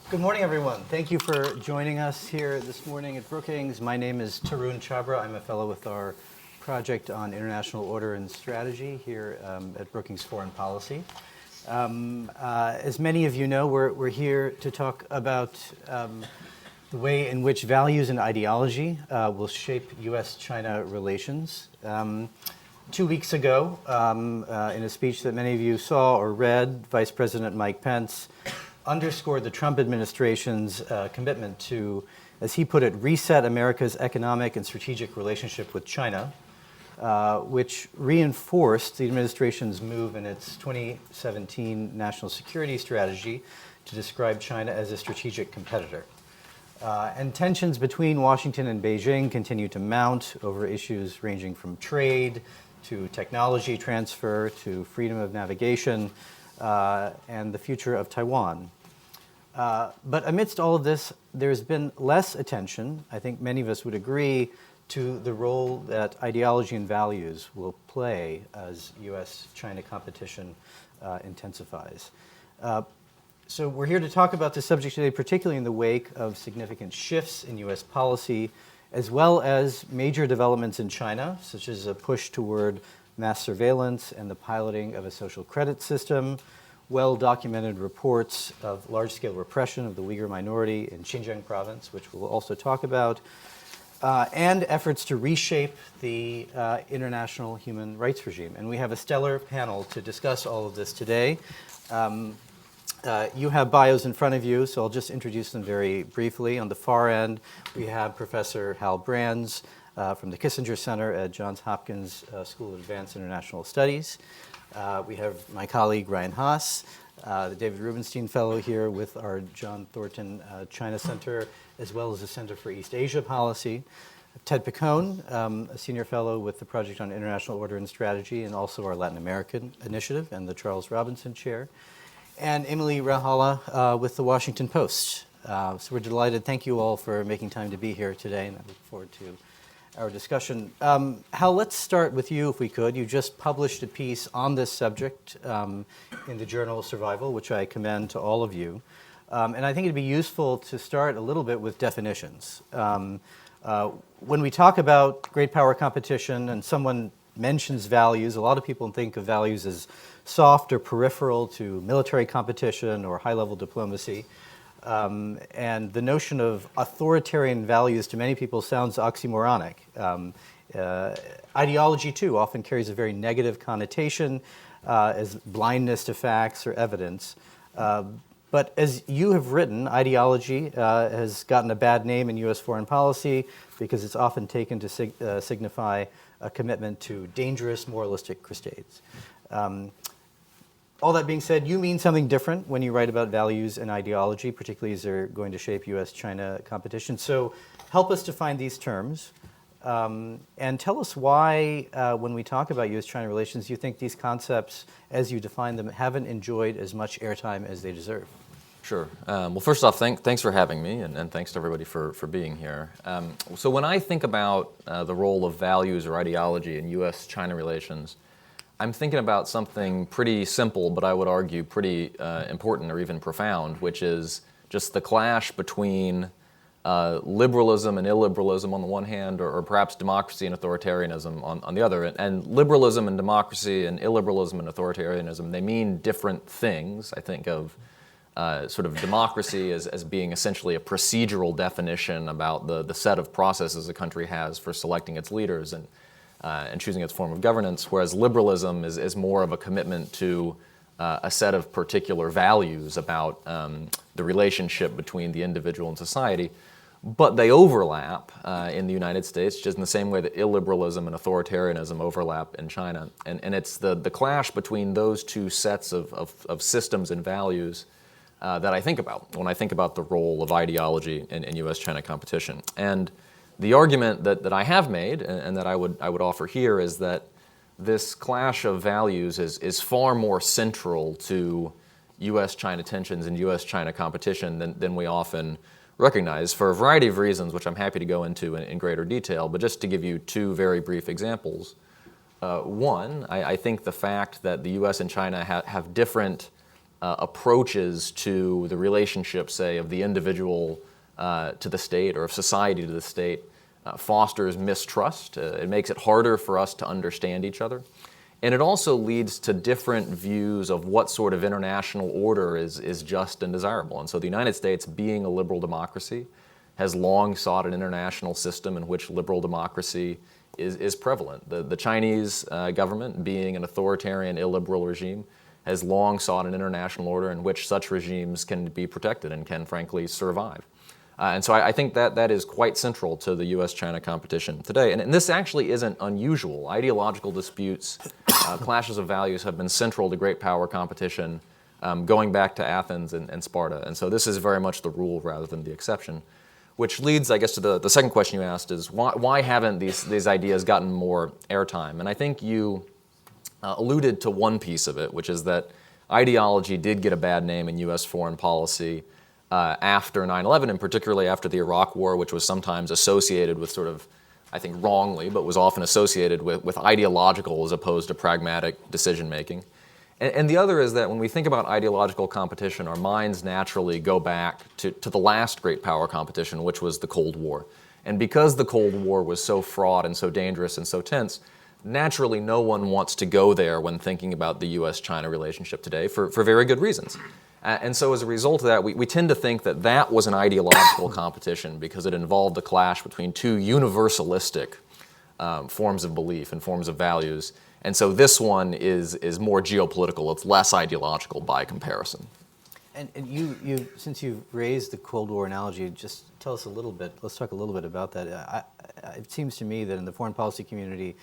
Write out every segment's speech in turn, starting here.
Good morning, everyone. Thank you for joining us here this morning at Brookings. My name is Tarun Chabra. I'm a fellow with our project on international order and strategy here at Brookings Foreign Policy. As many of you know, we're here to talk about the way in which values and ideology will shape U.S.-China relations. 2 weeks ago, in a speech that many of you saw or read, Vice President Mike Pence underscored the Trump administration's commitment to, as he put it, reset America's economic and strategic relationship with China, which reinforced the administration's move in its 2017 national security strategy to describe China as a strategic competitor. And tensions between Washington and Beijing continue to mount over issues ranging from trade to technology transfer to freedom of navigation and the future of Taiwan. But amidst all of this, there's been less attention, I think many of us would agree, to the role that ideology and values will play as U.S.-China competition intensifies. So we're here to talk about this subject today, particularly in the wake of significant shifts in U.S. policy, as well as major developments in China, such as a push toward mass surveillance and the piloting of a social credit system, well-documented reports of large-scale repression of the Uighur minority in Xinjiang province, which we'll also talk about, and efforts to reshape the international human rights regime. And we have a stellar panel to discuss all of this today. You have bios in front of you, so I'll just introduce them very briefly. On the far end, we have Professor Hal Brands from the Kissinger Center at Johns Hopkins School of Advanced International Studies. We have my colleague Ryan Haas, the David Rubenstein Fellow here with our John Thornton China Center, as well as the Center for East Asia Policy. Ted Picone, a Senior Fellow with the Project on International Order and Strategy, and also our Latin American Initiative and the Charles Robinson Chair. And Emily Rahala with the Washington Post. So we're delighted. Thank you all for making time to be here today, and I look forward to our discussion. Hal, let's start with you, if we could. You just published a piece on this subject in the journal Survival, which I commend to all of you. And I think it'd be useful to start a little bit with definitions. When we talk about great power competition and someone mentions values, a lot of people think of values as soft or peripheral to military competition or high-level diplomacy. And the notion of authoritarian values to many people sounds oxymoronic. Ideology, too, often carries a very negative connotation as blindness to facts or evidence. But as you have written, ideology has gotten a bad name in U.S. foreign policy because it's often taken to signify a commitment to dangerous moralistic crusades. All that being said, you mean something different when you write about values and ideology, particularly as they're going to shape U.S.-China competition. So help us define these terms and tell us why, when we talk about U.S.-China relations, you think these concepts, as you define them, haven't enjoyed as much airtime as they deserve. Sure. Well, first off, thanks for having me, and thanks to everybody for being here. So when I think about the role of values or ideology in U.S.-China relations, I'm thinking about something pretty simple, but I would argue pretty important or even profound, which is just the clash between liberalism and illiberalism on the one hand, or perhaps democracy and authoritarianism on the other. And liberalism and democracy and illiberalism and authoritarianism, they mean different things. I think of sort of democracy as being essentially a procedural definition about the set of processes a country has for selecting its leaders and choosing its form of governance, whereas liberalism is more of a commitment to a set of particular values about the relationship between the individual and society. But they overlap in the United States, just in the same way that illiberalism and authoritarianism overlap in China. And it's the clash between those two sets of systems and values that I think about when I think about the role of ideology in U.S.-China competition. And the argument that I have made and that I would offer here is that this clash of values is far more central to U.S.-China tensions and U.S.-China competition than we often recognize for a variety of reasons, which I'm happy to go into in greater detail. But just to give you two very brief examples. One, I think the fact that the U.S. and China have different approaches to the relationship, say, of the individual to the state or of society to the state fosters mistrust. It makes it harder for us to understand each other. And it also leads to different views of what sort of international order is just and desirable. And so the United States, being a liberal democracy, has long sought an international system in which liberal democracy is prevalent. The Chinese government, being an authoritarian, illiberal regime, has long sought an international order in which such regimes can be protected and can, frankly, survive. And so I think that is quite central to the U.S.-China competition today. And this actually isn't unusual. Ideological disputes, clashes of values have been central to great power competition going back to Athens and Sparta. And so this is very much the rule rather than the exception. Which leads, I guess, to the second question you asked is why haven't these ideas gotten more airtime? And I think you alluded to one piece of it, which is that ideology did get a bad name in U.S. foreign policy after 9/11, and particularly after the Iraq War, which was sometimes associated with sort of, I think wrongly, but was often associated with ideological as opposed to pragmatic decision making. And the other is that when we think about ideological competition, our minds naturally go back to the last great power competition, which was the Cold War. And because the Cold War was so fraught and so dangerous and so tense, naturally no one wants to go there when thinking about the U.S.-China relationship today for very good reasons. And so as a result of that, we tend to think that that was an ideological competition because it involved a clash between two universalistic forms of belief and forms of values. And so this one is more geopolitical. It's less ideological by comparison. And you since you've raised the Cold War analogy, just tell us a little bit, let's talk a little bit about that. It seems to me that in the foreign policy community,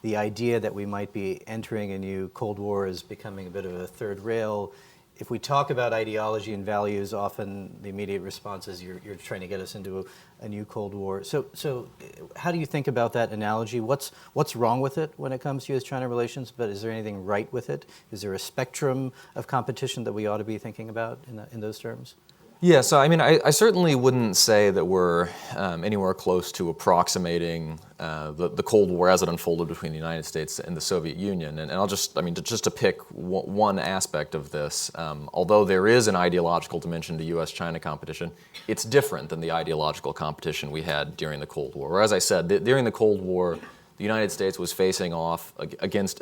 the idea that we might be entering a new Cold War is becoming a bit of a third rail. If we talk about ideology and values, often the immediate response is you're trying to get us into a new Cold War. So how do you think about that analogy? What's wrong with it when it comes to U.S.-China relations, but is there anything right with it? Is there a spectrum of competition that we ought to be thinking about in those terms? Yeah, so I mean, I certainly wouldn't say that we're anywhere close to approximating the Cold War as it unfolded between the United States and the Soviet Union. And I'll just, just to pick one aspect of this, although there is an ideological dimension to U.S.-China competition, it's different than the ideological competition we had during the Cold War. Or as I said, during the Cold War, the United States was facing off against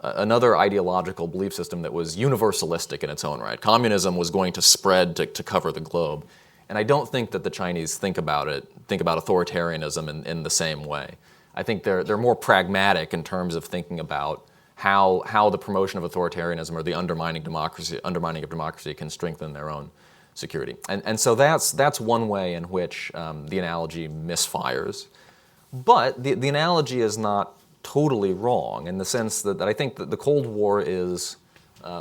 another ideological belief system that was universalistic in its own right. Communism was going to spread to cover the globe. And I don't think that the Chinese think about authoritarianism in the same way. I think they're more pragmatic in terms of thinking about how the promotion of authoritarianism or the undermining of democracy can strengthen their own security. And so that's one way in which the analogy misfires. But the analogy is not totally wrong in the sense that I think that the Cold War is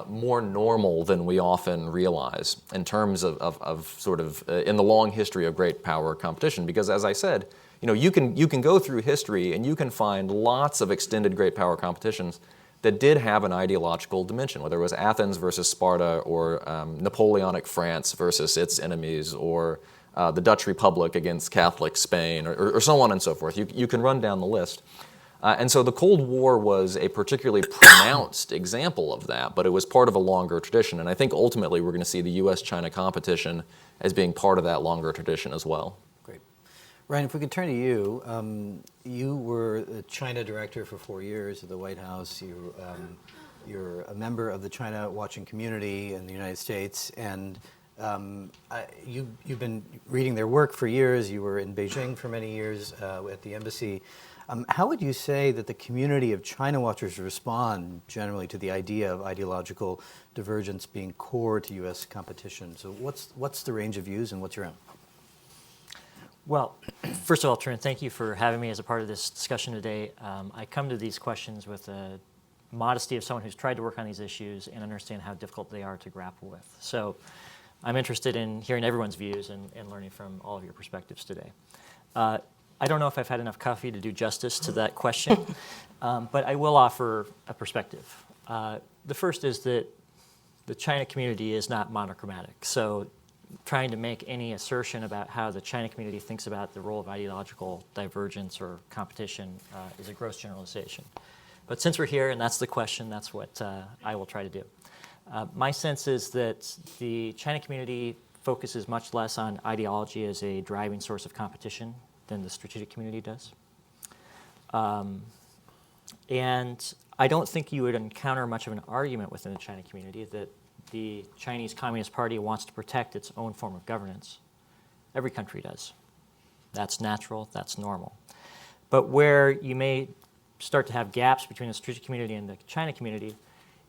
more normal than we often realize in terms of sort of in the long history of great power competition. Because as I said, you can go through history and you can find lots of extended great power competitions that did have an ideological dimension, whether it was Athens versus Sparta or Napoleonic France versus its enemies or the Dutch Republic against Catholic Spain or so on and so forth. You can run down the list. And so the Cold War was a particularly pronounced example of that, but it was part of a longer tradition. And I think ultimately we're going to see the U.S.-China competition as being part of that longer tradition as well. Great. Ryan, if we could turn to you. You were the China director for 4 years at the White House. You're a member of the China watching community in the United States. And you've been reading their work for years. You were in Beijing for many years at the embassy. How would you say that the community of China watchers respond generally to the idea of ideological divergence being core to U.S. competition? So what's the range of views and what's your own? Well, first of all, Tarun, thank you for having me as a part of this discussion today. I come to these questions with a modesty of someone who's tried to work on these issues and understand how difficult they are to grapple with. So I'm interested in hearing everyone's views and learning from all of your perspectives today. I don't know if I've had enough coffee to do justice to that question, but I will offer a perspective. The first is that the China community is not monochromatic. So trying to make any assertion about how the China community thinks about the role of ideological divergence or competition is a gross generalization. But since we're here and that's the question, that's what I will try to do. My sense is that the China community focuses much less on ideology as a driving source of competition than the strategic community does. And I don't think you would encounter much of an argument within the China community that the Chinese Communist Party wants to protect its own form of governance. Every country does. That's natural, that's normal. But where you may start to have gaps between the strategic community and the China community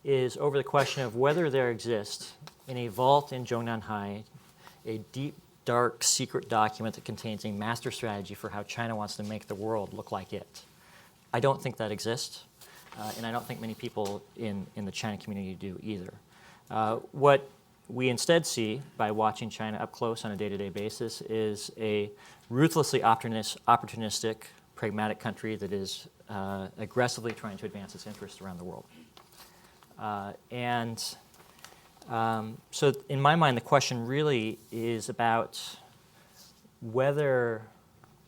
is over the question of whether there exists in a vault in Zhongnanhai a deep, dark, secret document that contains a master strategy for how China wants to make the world look like it. I don't think that exists, and I don't think many people in the China community do either. What we instead see by watching China up close on a day-to-day basis is a ruthlessly opportunistic, pragmatic country that is aggressively trying to advance its interests around the world. So in my mind, the question really is about whether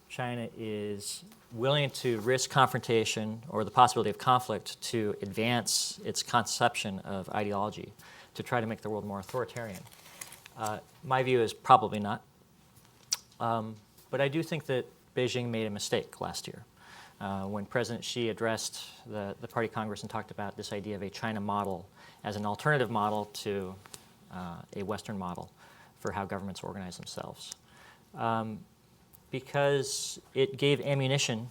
China is willing to risk confrontation or the possibility of conflict to advance its conception of ideology, to try to make the world more authoritarian. My view is probably not. But I do think that Beijing made a mistake last year when President Xi addressed the Party Congress and talked about this idea of a China model as an alternative model to a Western model for how governments organize themselves. Because it gave ammunition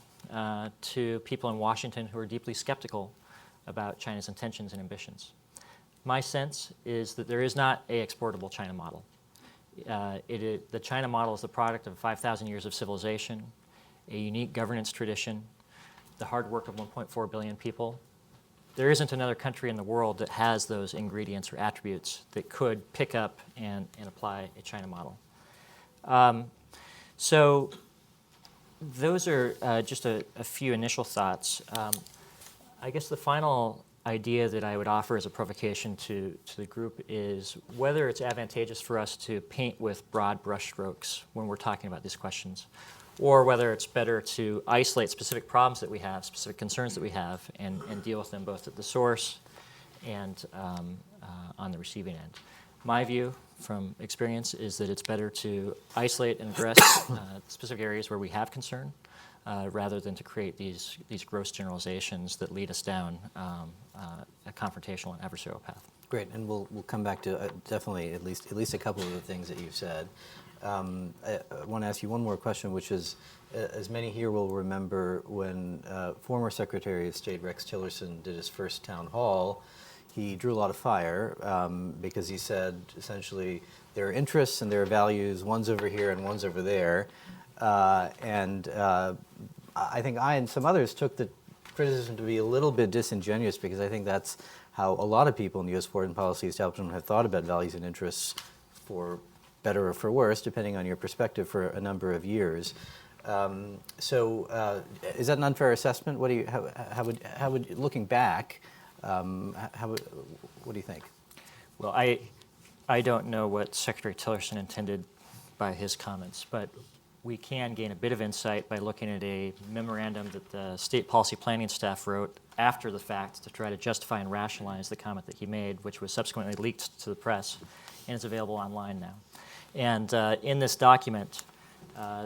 to people in Washington who are deeply skeptical about China's intentions and ambitions. My sense is that there is not an exportable China model. The China model is the product of 5,000 years of civilization, a unique governance tradition, the hard work of 1.4 billion people. There isn't another country in the world that has those ingredients or attributes that could pick up and apply a China model. So those are just a few initial thoughts. I guess the final idea that I would offer as a provocation to the group is whether it's advantageous for us to paint with broad brushstrokes when we're talking about these questions, or whether it's better to isolate specific problems that we have, specific concerns that we have, and deal with them both at the source and on the receiving end. My view from experience is that it's better to isolate and address specific areas where we have concern rather than to create these gross generalizations that lead us down a confrontational and adversarial path. Great, and we'll come back to definitely at least a couple of the things that you've said. I want to ask you one more question, which is, as many here will remember, when former Secretary of State Rex Tillerson did his first town hall, he drew a lot of fire because he said, essentially, there are interests and there are values, one's over here and one's over there. I think I and some others took the criticism to be a little bit disingenuous, because I think that's how a lot of people in the U.S. foreign policy establishment have thought about values and interests, for better or for worse, depending on your perspective, for a number of years. Is that an unfair assessment? What do you, how would looking back, what do you think? Well, I don't know what Secretary Tillerson intended by his comments, but we can gain a bit of insight by looking at a memorandum that the state policy planning staff wrote after the fact to try to justify and rationalize the comment that he made, which was subsequently leaked to the press and is available online now. And in this document,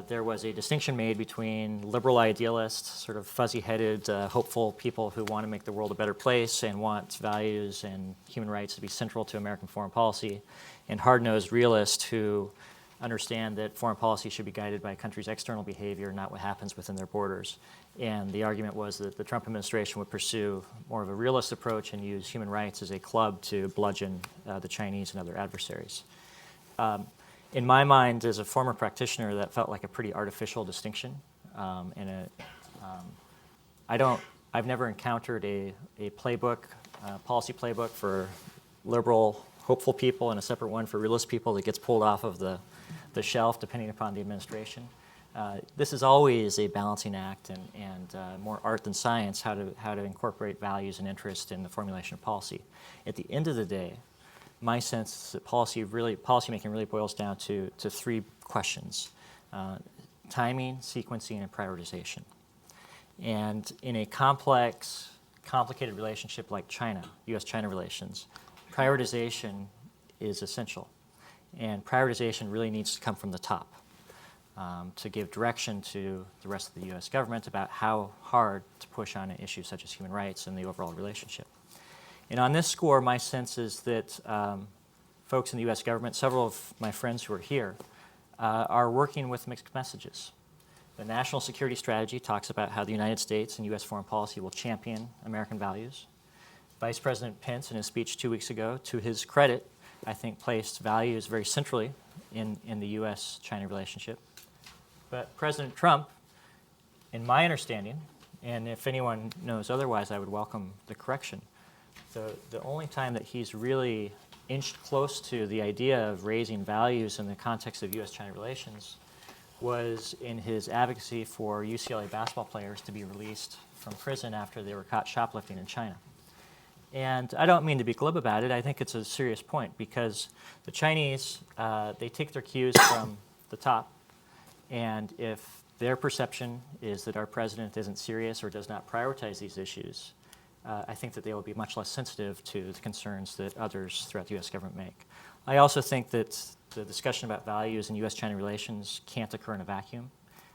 there was a distinction made between liberal idealists, sort of fuzzy-headed, hopeful people who want to make the world a better place and want values and human rights to be central to American foreign policy, and hard-nosed realists who understand that foreign policy should be guided by a country's external behavior, not what happens within their borders. And the argument was that the Trump administration would pursue more of a realist approach and use human rights as a club to bludgeon the Chinese and other adversaries. In my mind, as a former practitioner, that felt like a pretty artificial distinction. I've never encountered a playbook, policy playbook for liberal, hopeful people and a separate one for realist people that gets pulled off of the shelf depending upon the administration. This is always a balancing act and more art than science, how to incorporate values and interest in the formulation of policy. At the end of the day, my sense is that policymaking really boils down to three questions: timing, sequencing, and prioritization. And in a complex, complicated relationship like China, U.S.-China relations, prioritization is essential. And prioritization really needs to come from the top to give direction to the rest of the U.S. government about how hard to push on issues such as human rights and the overall relationship. And on this score, my sense is that folks in the U.S. government, several of my friends who are here, are working with mixed messages. The national security strategy talks about how the United States and U.S. foreign policy will champion American values. Vice President Pence, in his speech 2 weeks ago, to his credit, I think placed values very centrally in the U.S.-China relationship. But President Trump, in my understanding, and if anyone knows otherwise, I would welcome the correction, the only time that he's really inched close to the idea of raising values in the context of U.S.-China relations was in his advocacy for UCLA basketball players to be released from prison after they were caught shoplifting in China. And I don't mean to be glib about it. I think it's a serious point because the Chinese, they take their cues from the top. And if their perception is that our president isn't serious or does not prioritize these issues, I think that they will be much less sensitive to the concerns that others throughout the U.S. government make. I also think that the discussion about values in U.S.-China relations can't occur in a vacuum.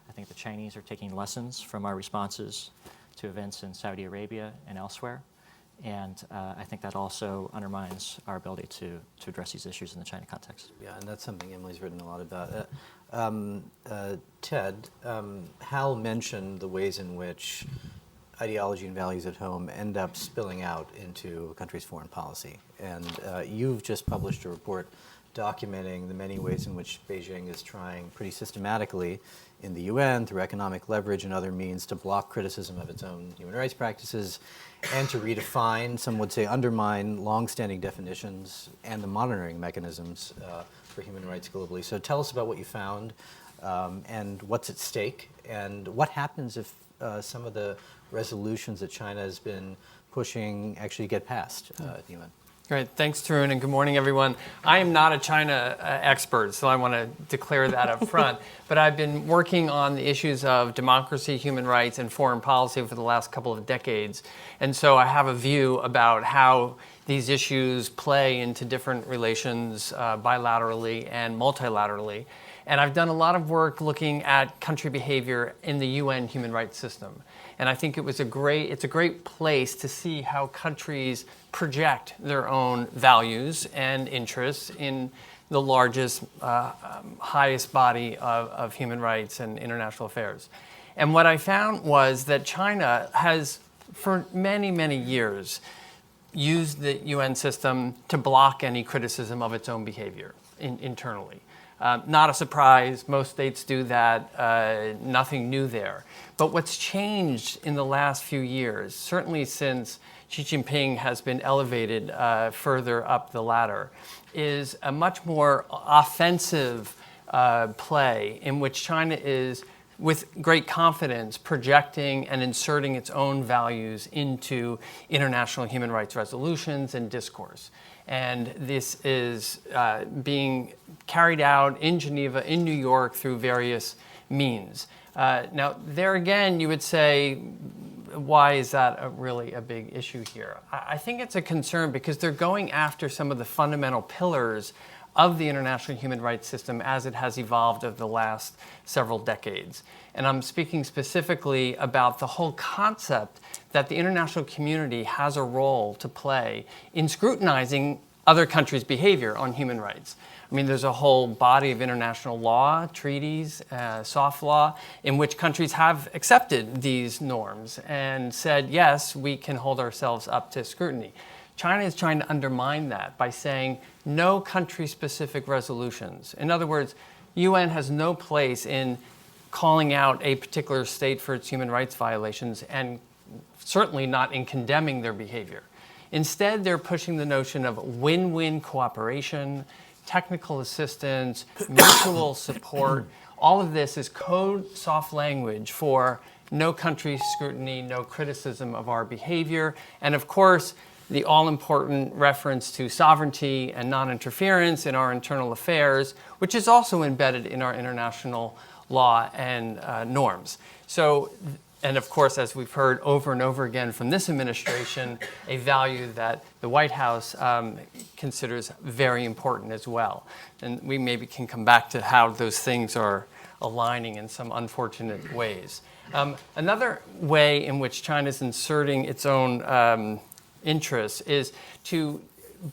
I think the Chinese are taking lessons from our responses to events in Saudi Arabia and elsewhere. And I think that also undermines our ability to address these issues in the China context. Yeah, and that's something Emily's written a lot about. Ted, Hal mentioned the ways in which ideology and values at home end up spilling out into a country's foreign policy. And you've just published a report documenting the many ways in which Beijing is trying pretty systematically in the UN through economic leverage and other means to block criticism of its own human rights practices and to redefine, some would say undermine, long-standing definitions and the monitoring mechanisms for human rights globally. So tell us about what you found and what's at stake and what happens if some of the resolutions that China has been pushing actually get passed at the UN. Great. Thanks, Tarun, and good morning, everyone. I am not a China expert, so I want to declare that up front. But I've been working on the issues of democracy, human rights, and foreign policy for the last couple of decades. And so I have a view about how these issues play into different relations bilaterally and multilaterally. And I've done a lot of work looking at country behavior in the UN human rights system. And I think it's a great place to see how countries project their own values and interests in the largest, highest body of human rights and international affairs. And what I found was that China has, for many, many years, used the UN system to block any criticism of its own behavior internally. Not a surprise, most states do that, nothing new there. But what's changed in the last few years, certainly since Xi Jinping has been elevated further up the ladder, is a much more offensive play in which China is, with great confidence, projecting and inserting its own values into international human rights resolutions and discourse. And this is being carried out in Geneva, in New York, through various means. Now, there again, you would say, why is that really a big issue here? I think it's a concern because they're going after some of the fundamental pillars of the international human rights system as it has evolved over the last several decades. And I'm speaking specifically about the whole concept that the international community has a role to play in scrutinizing other countries' behavior on human rights. I mean, there's a whole body of international law, treaties, soft law, in which countries have accepted these norms and said, yes, we can hold ourselves up to scrutiny. China is trying to undermine that by saying no country-specific resolutions. In other words, UN has no place in calling out a particular state for its human rights violations and certainly not in condemning their behavior. Instead, they're pushing the notion of win-win cooperation, technical assistance, mutual support. All of this is code soft language for no country scrutiny, no criticism of our behavior, and of course, the all-important reference to sovereignty and non-interference in our internal affairs, which is also embedded in our international law and norms. So and of course, as we've heard over and over again from this administration, a value that the White House considers very important as well. And we maybe can come back to how those things are aligning in some unfortunate ways. Another way in which China is inserting its own interests is to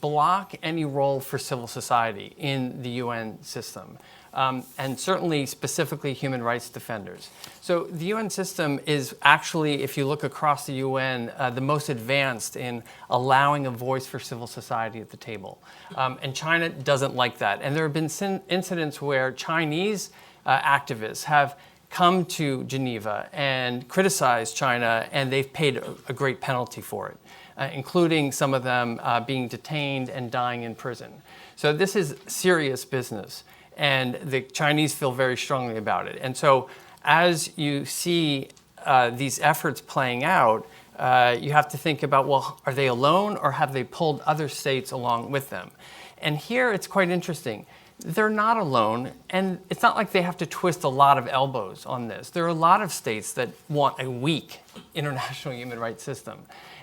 block any role for civil society in the UN system. And certainly specifically human rights defenders. So the UN system is actually, if you look across the UN, the most advanced in allowing a voice for civil society at the table. And China doesn't like that. And there have been incidents where Chinese activists have come to Geneva and criticized China, and they've paid a great penalty for it, including some of them being detained and dying in prison. So this is serious business. And the Chinese feel very strongly about it. And so as you see these efforts playing out, you have to think about, well, are they alone or have they pulled other states along with them? And here it's quite interesting. They're not alone, and it's not like they have to twist a lot of elbows on this. There are a lot of states that want a weak international human rights system.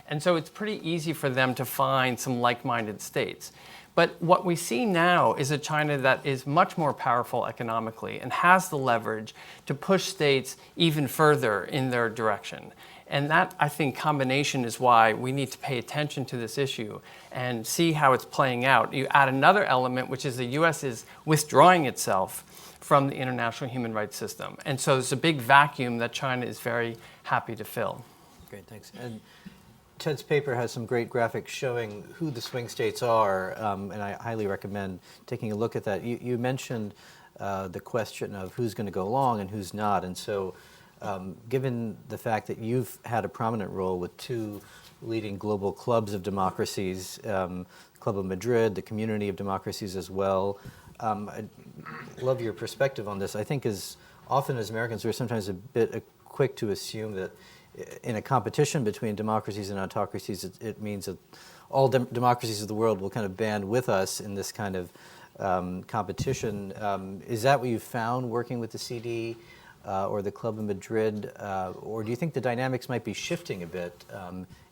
And so it's pretty easy for them to find some like-minded states. But what we see now is a China that is much more powerful economically and has the leverage to push states even further in their direction. And that, I think, combination is why we need to pay attention to this issue and see how it's playing out. You add another element, which is the U.S. is withdrawing itself from the international human rights system. And so there's a big vacuum that China is very happy to fill. Great, thanks. And Ted's paper has some great graphics showing who the swing states are, and I highly recommend taking a look at that. You mentioned the question of who's going to go along and who's not, and so given the fact that you've had a prominent role with two leading global clubs of democracies, Club of Madrid, the Community of Democracies as well, I'd love your perspective on this. I think as often as Americans, we're sometimes a bit quick to assume that in a competition between democracies and autocracies, it means that all democracies of the world will kind of band with us in this kind of competition. Is that what you've found working with the CD or the Club of Madrid? Or do you think the dynamics might be shifting a bit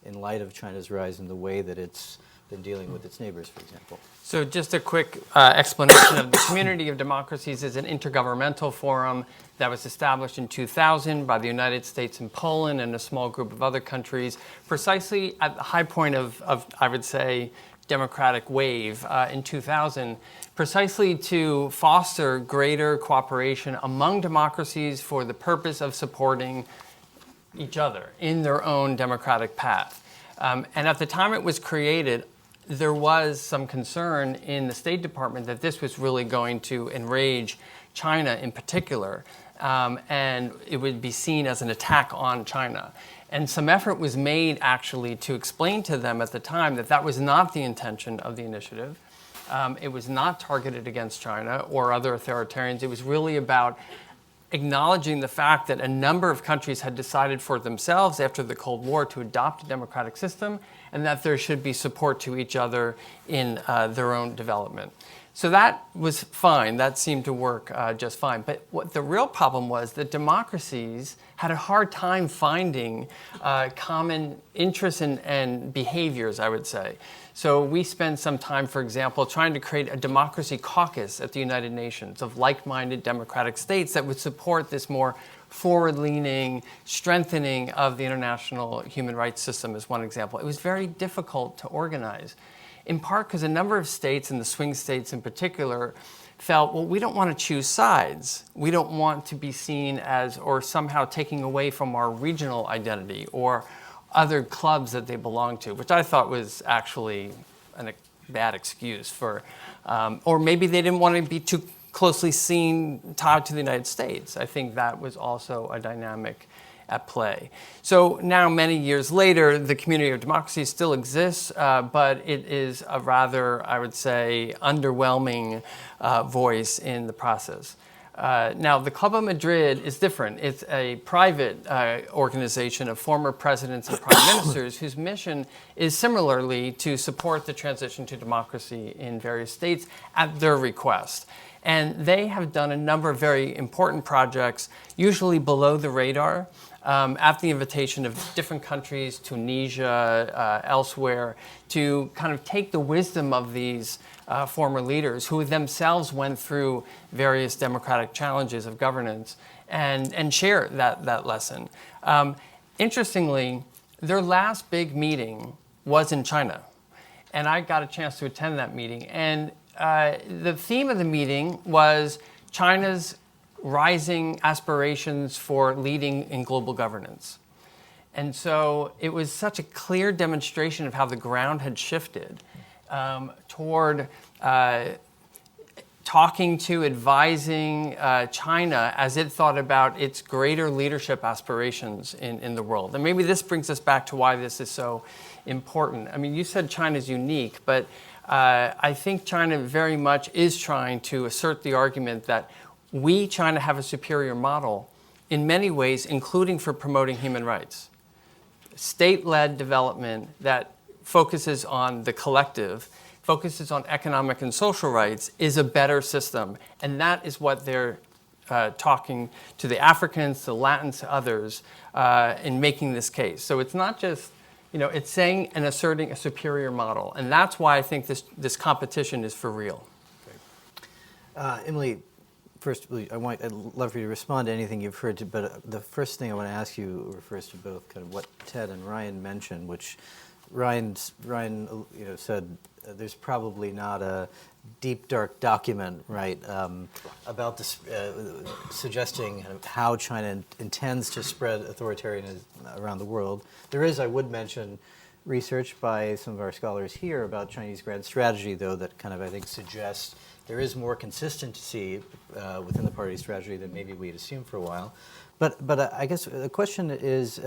in light of China's rise in the way that it's been dealing with its neighbors, for example? So just a quick explanation of the Community of Democracies is an intergovernmental forum that was established in 2000 by the United States and Poland and a small group of other countries, precisely at the high point of I would say, democratic wave in 2000, precisely to foster greater cooperation among democracies for the purpose of supporting each other in their own democratic path. And at the time it was created, there was some concern in the State Department that this was really going to enrage China in particular, and it would be seen as an attack on China. And some effort was made actually to explain to them at the time that that was not the intention of the initiative. It was not targeted against China or other authoritarians. It was really about acknowledging the fact that a number of countries had decided for themselves after the Cold War to adopt a democratic system, and that there should be support to each other in their own development. So that was fine. That seemed to work just fine. But what the real problem was that democracies had a hard time finding common interests and behaviors, I would say. So we spent some time, for example, trying to create a democracy caucus at the United Nations of like-minded democratic states that would support this more forward-leaning strengthening of the international human rights system as one example. It was very difficult to organize, in part because a number of states, and the swing states in particular, felt, well, we don't want to choose sides. We don't want to be seen as, or somehow taking away from our regional identity or other clubs that they belong to, which I thought was actually a bad excuse for, or maybe they didn't want to be too closely seen, tied to the United States. I think that was also a dynamic at play. So now, many years later, the Community of Democracies still exists, but it is a rather, I would say, underwhelming voice in the process. Now, the Club of Madrid is different. It's a private organization of former presidents and prime ministers whose mission is similarly to support the transition to democracy in various states at their request. And they have done a number of very important projects, usually below the radar, at the invitation of different countries, Tunisia, elsewhere, to kind of take the wisdom of these former leaders who themselves went through various democratic challenges of governance and share that lesson. Interestingly, their last big meeting was in China, and I got a chance to attend that meeting. And the theme of the meeting was China's rising aspirations for leading in global governance. And so it was such a clear demonstration of how the ground had shifted toward talking to, advising China as it thought about its greater leadership aspirations in the world. And maybe this brings us back to why this is so important. I mean, you said China's unique, but I think China very much is trying to assert the argument that we, China, have a superior model in many ways, including for promoting human rights. State-led development that focuses on the collective, focuses on economic and social rights, is a better system. And that is what they're talking to the Africans, to Latins, to others in making this case. So it's not just, it's saying and asserting a superior model. And that's why I think this competition is for real. Emily, first, I'd love for you to respond to anything you've heard, but the first thing I want to ask you refers to both kind of what Ted and Ryan mentioned, which Ryan said there's probably not a deep, dark document, right, about this, suggesting kind of how China intends to spread authoritarianism around the world. There is, I would mention, research by some of our scholars here about Chinese grand strategy, though, that kind of, I think, suggests there is more consistency within the party strategy than maybe we'd assumed for a while. But I guess the question is,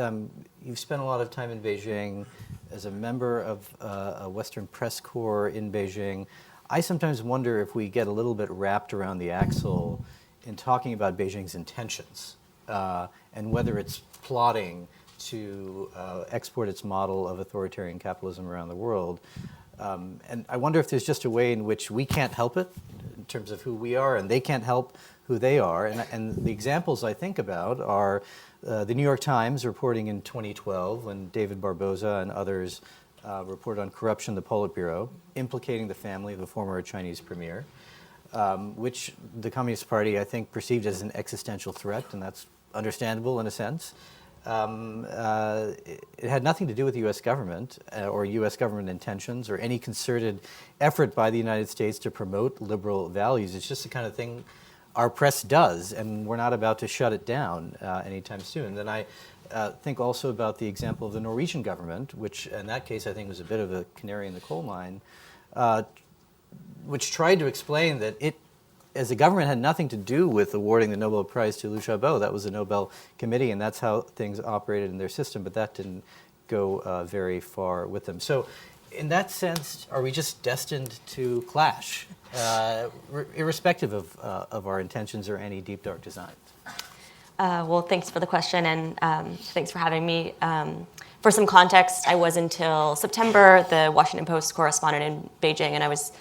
you've spent a lot of time in Beijing as a member of a Western press corps in Beijing. I sometimes wonder if we get a little bit wrapped around the axle in talking about Beijing's intentions and whether it's plotting to export its model of authoritarian capitalism around the world. And I wonder if there's just a way in which we can't help it in terms of who we are, and they can't help who they are. And the examples I think about are the New York Times reporting in 2012 when David Barboza and others reported on corruption in the Politburo, implicating the family of a former Chinese premier, which the Communist Party, I think, perceived as an existential threat, and that's understandable in a sense. It had nothing to do with the U.S. government or U.S. government intentions or any concerted effort by the United States to promote liberal values. It's just the kind of thing our press does, and we're not about to shut it down anytime soon. Then I think also about the example of the Norwegian government, which in that case I think was a bit of a canary in the coal mine, which tried to explain that it, as a government, had nothing to do with awarding the Nobel Prize to Liu Xiaobo. That was the Nobel Committee, and that's how things operated in their system, but that didn't go very far with them. So in that sense, are we just destined to clash, irrespective of our intentions or any deep, dark designs? Well, thanks for the question, and thanks for having me. For some context, I was until September the Washington Post correspondent in Beijing, and I was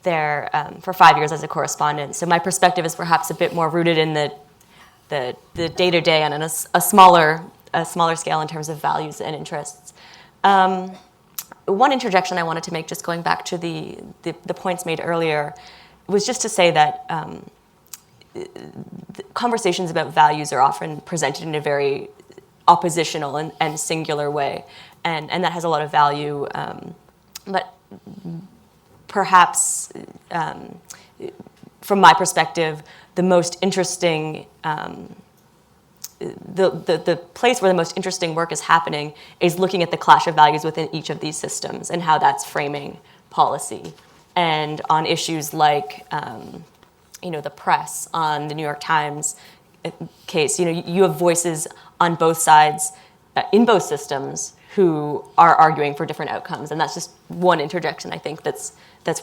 there for 5 years as a correspondent. So my perspective is perhaps a bit more rooted in the day-to-day and on a smaller scale in terms of values and interests. One interjection I wanted to make, just going back to the points made earlier, was just to say that conversations about values are often presented in a very oppositional and singular way, and that has a lot of value, but perhaps, from my perspective, the most interesting, the place where the most interesting work is happening is looking at the clash of values within each of these systems and how that's framing policy. And on issues like, the press, on the New York Times case, you have voices on both sides, in both systems, who are arguing for different outcomes. And that's just one interjection, I think, that's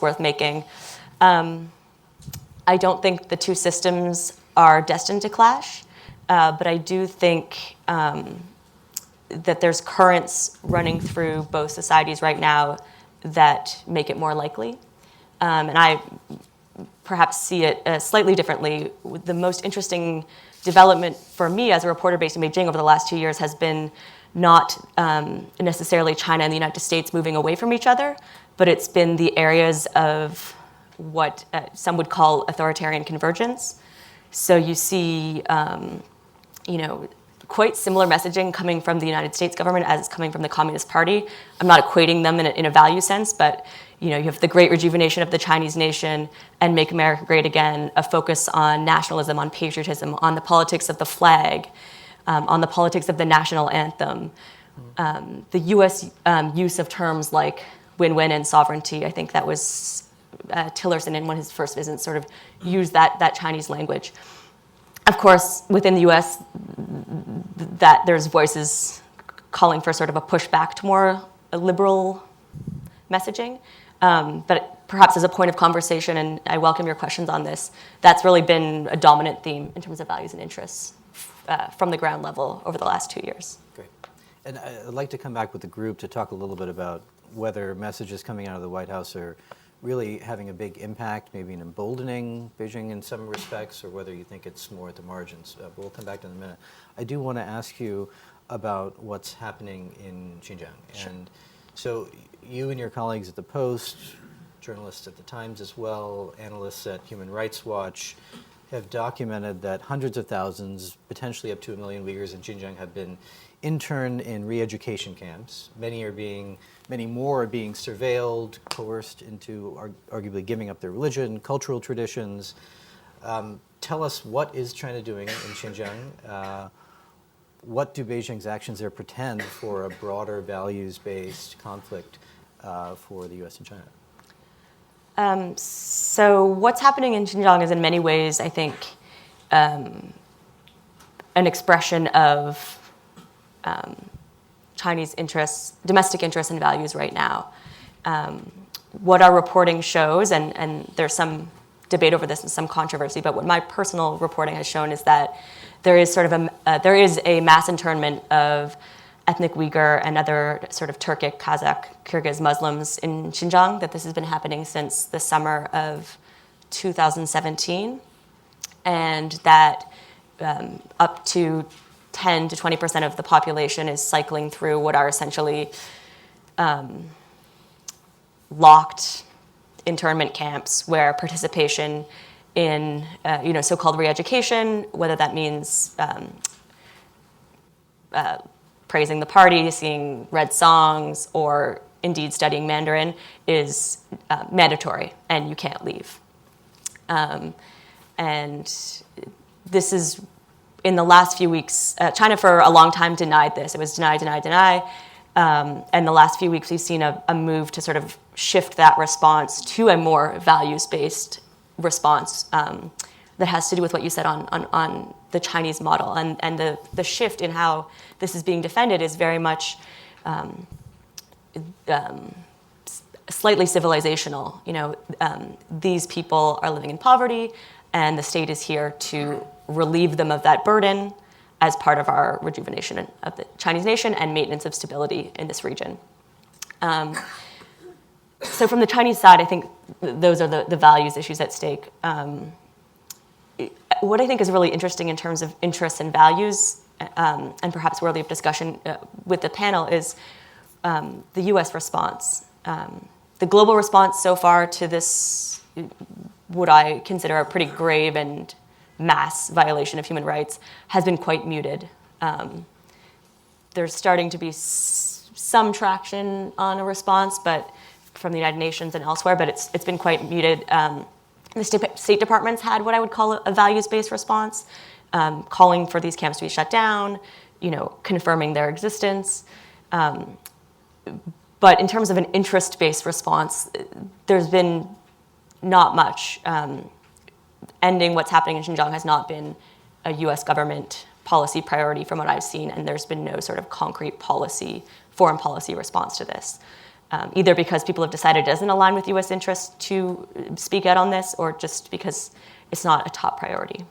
worth making. I don't think the two systems are destined to clash, but I do think that there's currents running through both societies right now that make it more likely. And I perhaps see it slightly differently. The most interesting development for me as a reporter based in Beijing over the last 2 years has been not necessarily China and the United States moving away from each other, but it's been the areas of what some would call authoritarian convergence. So you see, quite similar messaging coming from the United States government as coming from the Communist Party. I'm not equating them in a value sense, but you have the great rejuvenation of the Chinese nation and Make America Great Again, a focus on nationalism, on patriotism, on the politics of the flag, on the politics of the national anthem. The U.S. Use of terms like win-win and sovereignty, I think that was Tillerson in one of his first visits sort of used that Chinese language. Of course, within the U.S., that there's voices calling for sort of a pushback to more liberal messaging. But perhaps as a point of conversation, and I welcome your questions on this, that's really been a dominant theme in terms of values and interests from the ground level over the last 2 years. Great. And I'd like to come back with the group to talk a little bit about whether messages coming out of the White House are really having a big impact, maybe in emboldening Beijing in some respects, or whether you think it's more at the margins. But we'll come back to that in a minute. I do want to ask you about what's happening in Xinjiang. Sure. And so you and your colleagues at the Post, journalists at the Times as well, analysts at Human Rights Watch, have documented that hundreds of thousands, potentially up to 1 million Uyghurs in Xinjiang have been interned in re-education camps. Many more are being surveilled, coerced into arguably giving up their religion, cultural traditions. Tell us, what is China doing in Xinjiang? What do Beijing's actions there portend for a broader values-based conflict for the U.S. and China? So what's happening in Xinjiang is in many ways, I think, an expression of Chinese interests, domestic interests and values right now. What our reporting shows, and there's some debate over this and some controversy, but what my personal reporting has shown is that there is sort of a mass internment of ethnic Uyghur and other sort of Turkic, Kazakh, Kyrgyz Muslims in Xinjiang, that this has been happening since the summer of 2017, and that up to 10 to 20% of the population is cycling through what are essentially locked internment camps where participation in so-called re-education, whether that means praising the party, singing red songs, or indeed studying Mandarin, is mandatory and you can't leave. And this is, in the last few weeks, China for a long time denied this. It was deny. And the last few weeks, we've seen a move to sort of shift that response to a more values-based response that has to do with what you said on the Chinese model. And the shift in how this is being defended is very much slightly civilizational. These people are living in poverty, and the state is here to relieve them of that burden as part of our rejuvenation of the Chinese nation and maintenance of stability in this region. So from the Chinese side, I think those are the values issues at stake. What I think is really interesting in terms of interests and values, and perhaps worthy of discussion with the panel, is the U.S. response. The global response so far to this, what I consider a pretty grave and mass violation of human rights, has been quite muted. There's starting to be some traction on a response, but from the United Nations and elsewhere, but it's been quite muted. The State Department's had what I would call a values-based response, calling for these camps to be shut down, confirming their existence. But in terms of an interest-based response, there's been not much. Ending what's happening in Xinjiang has not been a U.S. government policy priority from what I've seen, and there's been no sort of concrete foreign policy response to this. Either because people have decided it doesn't align with U.S. interests to speak out on this, or just because it's not a top priority.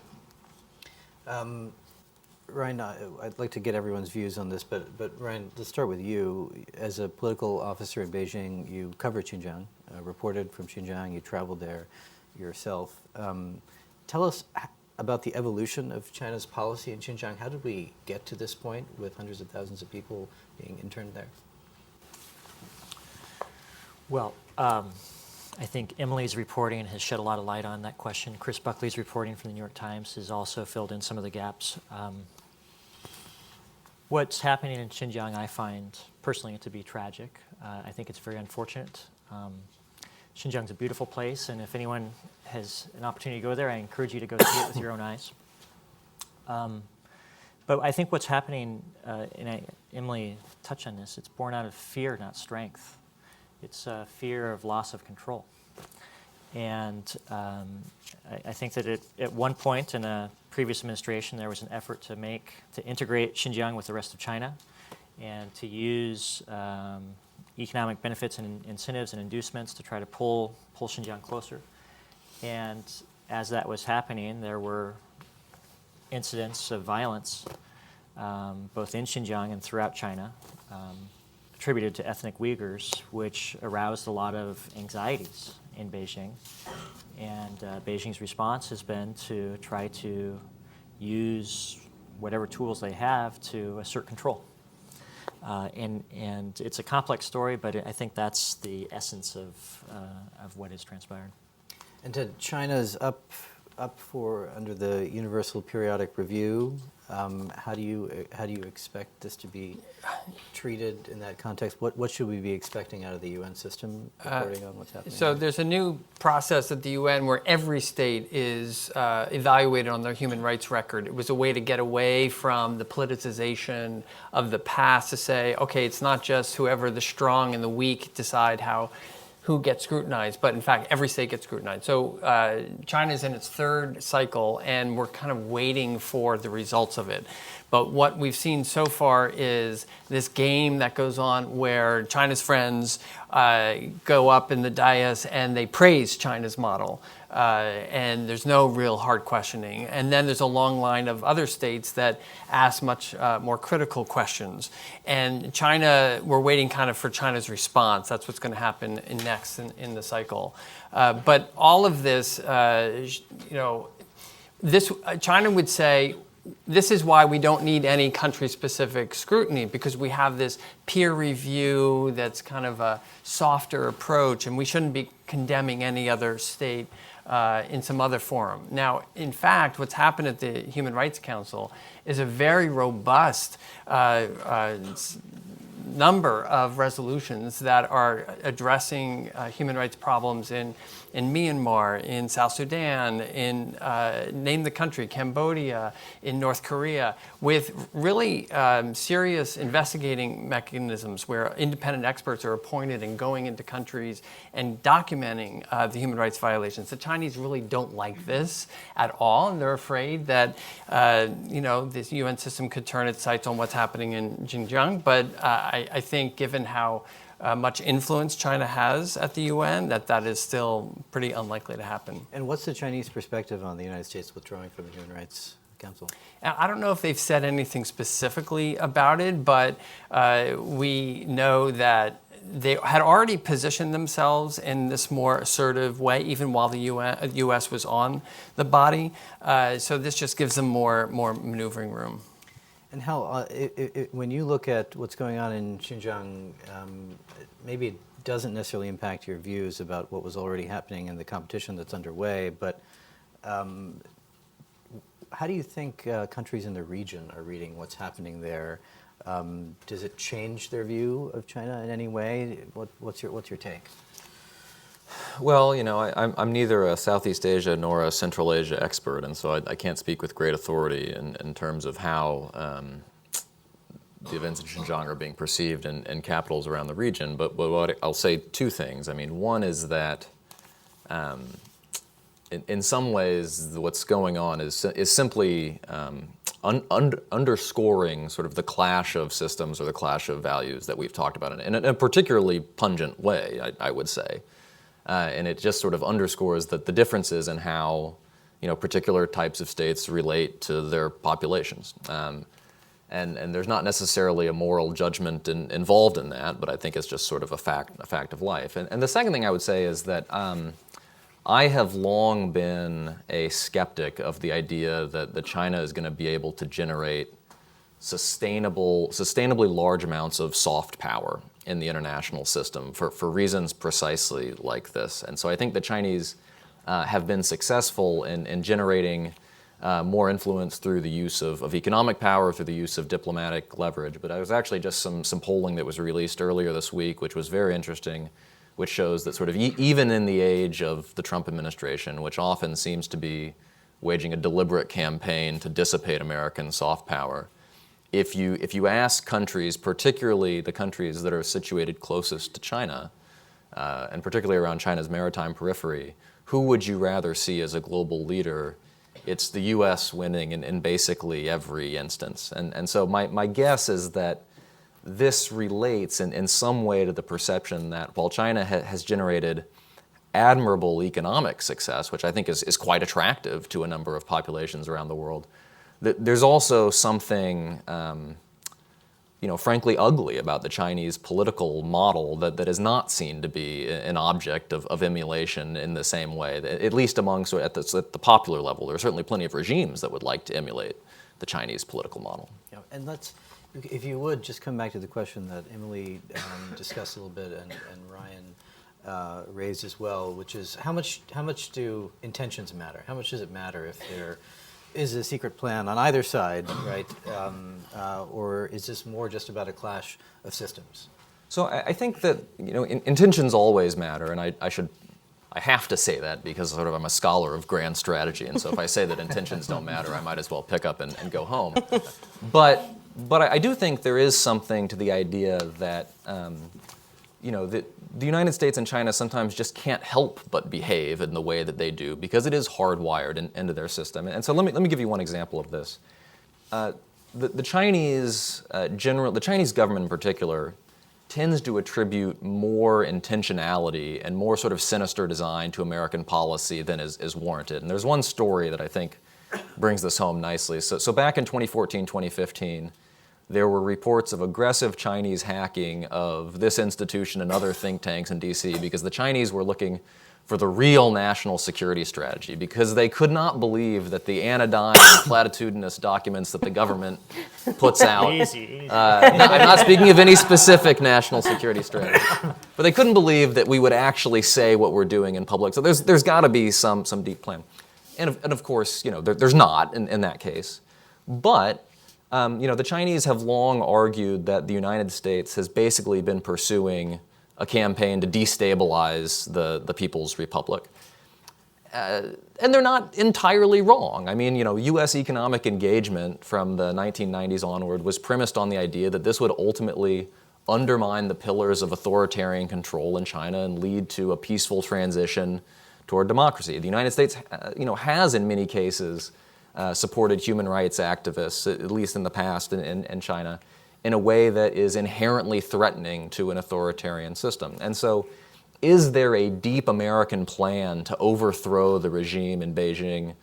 Ryan, I'd like to get everyone's views on this, but Ryan, let's start with you. As a political officer in Beijing, you covered Xinjiang, reported from Xinjiang, you traveled there yourself. Tell us, about the evolution of China's policy in Xinjiang? How did we get to this point with hundreds of thousands of people being interned there? Well, I think Emily's reporting has shed a lot of light on that question. Chris Buckley's reporting from the New York Times has also filled in some of the gaps. What's happening in Xinjiang I find personally to be tragic. I think it's very unfortunate. Xinjiang's a beautiful place, and if anyone has an opportunity to go there, I encourage you to go see it with your own eyes. But I think what's happening, Emily touched on this, it's born out of fear, not strength. It's fear of loss of control. And I think that at one point in a previous administration, there was an effort to integrate Xinjiang with the rest of China and to use economic benefits and incentives and inducements to try to pull Xinjiang closer. And as that was happening, there were incidents of violence, both in Xinjiang and throughout China, attributed to ethnic Uighurs, which aroused a lot of anxieties in Beijing. And Beijing's response has been to try to use whatever tools they have to assert control. And it's a complex story, but I think that's the essence of what has transpired. And China's up for under the Universal Periodic Review. How do you expect this to be treated in that context? What should we be expecting out of the UN system reporting on what's happening? So there's a new process at the UN where every state is evaluated on their human rights record. It was a way to get away from the politicization of the past, to say, okay, it's not just whoever the strong and the weak decide who gets scrutinized, but in fact, every state gets scrutinized. So China's in its third cycle, and we're kind of waiting for the results of it. But what we've seen so far is this game that goes on where China's friends go up in the dais and they praise China's model. And there's no real hard questioning. And then there's a long line of other states that ask much more critical questions. And China, we're waiting kind of for China's response. That's what's going to happen next in the cycle. But all of this, China would say, this is why we don't need any country-specific scrutiny, because we have this peer review that's kind of a softer approach, and we shouldn't be condemning any other state in some other forum. Now, in fact, what's happened at the Human Rights Council is a very robust number of resolutions that are addressing human rights problems in Myanmar, in South Sudan, in name the country, Cambodia, in North Korea, with really serious investigating mechanisms where independent experts are appointed and going into countries and documenting the human rights violations. The Chinese really don't like this at all, and they're afraid that this UN system could turn its sights on what's happening in Xinjiang. But I think given how much influence China has at the UN, that is still pretty unlikely to happen. And what's the Chinese perspective on the United States withdrawing from the Human Rights Council? I don't know if they've said anything specifically about it, but we know that they had already positioned themselves in this more assertive way, even while the U.S. was on the body. So this just gives them more maneuvering room. And how, when you look at what's going on in Xinjiang, maybe it doesn't necessarily impact your views about what was already happening in the competition that's underway, but how do you think countries in the region are reading what's happening there? Does it change their view of China in any way? What's your take? Well, I'm neither a Southeast Asia nor a Central Asia expert, and so I can't speak with great authority in terms of how the events in Xinjiang are being perceived in capitals around the region. But what I'll say two things. I mean, one is that in some ways what's going on is simply underscoring sort of the clash of systems or the clash of values that we've talked about in a particularly pungent way, I would say. And it just sort of underscores the differences in how particular types of states relate to their populations. And there's not necessarily a moral judgment involved in that, but I think it's just sort of a fact of life. And the second thing I would say is that I have long been a skeptic of the idea that China is going to be able to generate sustainably large amounts of soft power in the international system for reasons precisely like this. And so I think the Chinese have been successful in generating more influence through the use of economic power, through the use of diplomatic leverage. But there was actually just some polling that was released earlier this week, which was very interesting, which shows that sort of even in the age of the Trump administration, which often seems to be waging a deliberate campaign to dissipate American soft power, if you ask countries, particularly the countries that are situated closest to China, and particularly around China's maritime periphery, who would you rather see as a global leader? It's the U.S. winning in basically every instance. And so my guess is that this relates in some way to the perception that while China has generated admirable economic success, which I think is quite attractive to a number of populations around the world, that there's also something frankly ugly about the Chinese political model that is not seen to be an object of emulation in the same way, at least among at the popular level. There are certainly plenty of regimes that would like to emulate the Chinese political model. Yeah, and let's, if you would, just come back to the question that Emily discussed a little bit and Ryan raised as well, which is how much do intentions matter? How much does it matter if there is a secret plan on either side, right? Or is this more just about a clash of systems? So I think that intentions always matter, and I have to say that because sort of I'm a scholar of grand strategy, and so if I say that intentions don't matter, I might as well pick up and go home. But I do think there is something to the idea that the United States and China sometimes just can't help but behave in the way that they do because it is hardwired into their system. And so let me give you one example of this. The Chinese the Chinese government in particular tends to attribute more intentionality and more sort of sinister design to American policy than is warranted. And there's one story that I think brings this home nicely. So back in 2014, 2015, there were reports of aggressive Chinese hacking of this institution and other think tanks in D.C. because the Chinese were looking for the real national security strategy because they could not believe that the anodyne and platitudinous documents that the government puts out. Easy. I'm not speaking of any specific national security strategy, but they couldn't believe that we would actually say what we're doing in public. So there's got to be some deep plan, and of course there's not in that case, but. The Chinese have long argued that the United States has basically been pursuing a campaign to destabilize the People's Republic. And they're not entirely wrong. I mean, U.S. economic engagement from the 1990s onward was premised on the idea that this would ultimately undermine the pillars of authoritarian control in China and lead to a peaceful transition toward democracy. The United States, has in many cases supported human rights activists, at least in the past in China, in a way that is inherently threatening to an authoritarian system. And so is there a deep American plan to overthrow the regime in Beijing?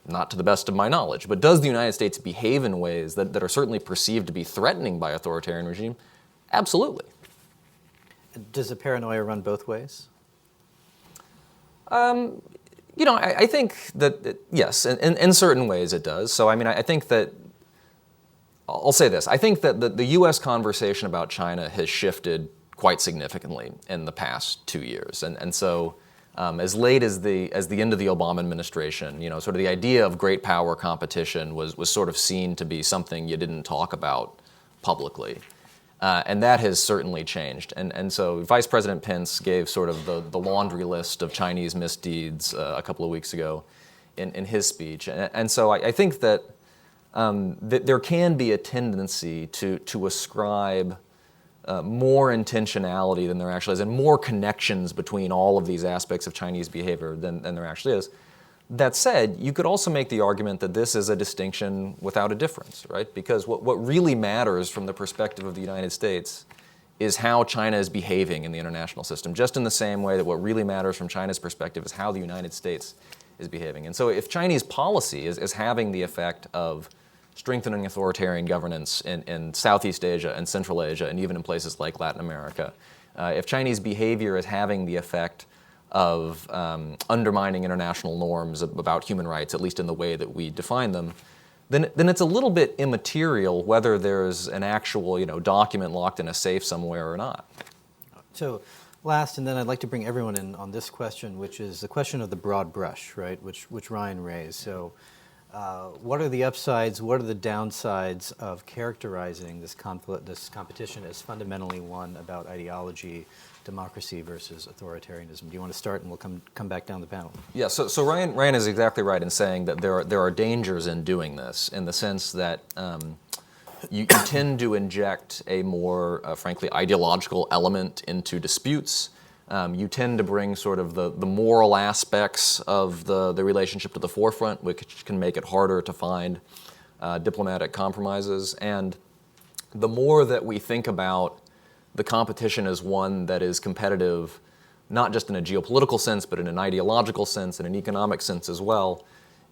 Not to the best of my knowledge, but does the United States behave in ways that are certainly perceived to be threatening by authoritarian regime? Absolutely. Does the paranoia run both ways? I think that, yes, in certain ways it does. So, I think that, I'll say this, I think that the U.S. conversation about China has shifted quite significantly in the past 2 years. And so, as late as the end of the Obama administration, sort of the idea of great power competition was sort of seen to be something you didn't talk about publicly. And that has certainly changed. And so Vice President Pence gave sort of the laundry list of Chinese misdeeds a couple of weeks ago in his speech. And so I think that there can be a tendency to ascribe more intentionality than there actually is, and more connections between all of these aspects of Chinese behavior than there actually is. That said, you could also make the argument that this is a distinction without a difference, right? Because what really matters from the perspective of the United States is how China is behaving in the international system, just in the same way that what really matters from China's perspective is how the United States is behaving. And so if Chinese policy is having the effect of strengthening authoritarian governance in Southeast Asia and Central Asia and even in places like Latin America, if Chinese behavior is having the effect of undermining international norms about human rights, at least in the way that we define them, then it's a little bit immaterial whether there's an actual document locked in a safe somewhere or not. So last, and then I'd like to bring everyone in on this question, which is the question of the broad brush, right, which Ryan raised. So what are the upsides, what are the downsides of characterizing this competition as fundamentally one about ideology, democracy versus authoritarianism? Do you want to start, and we'll come back down the panel? Yeah, so Ryan is exactly right in saying that there are dangers in doing this, in the sense that you tend to inject a more, frankly, ideological element into disputes. You tend to bring sort of the moral aspects of the relationship to the forefront, which can make it harder to find diplomatic compromises. And the more that we think about the competition as one that is competitive, not just in a geopolitical sense, but in an ideological sense and an economic sense as well,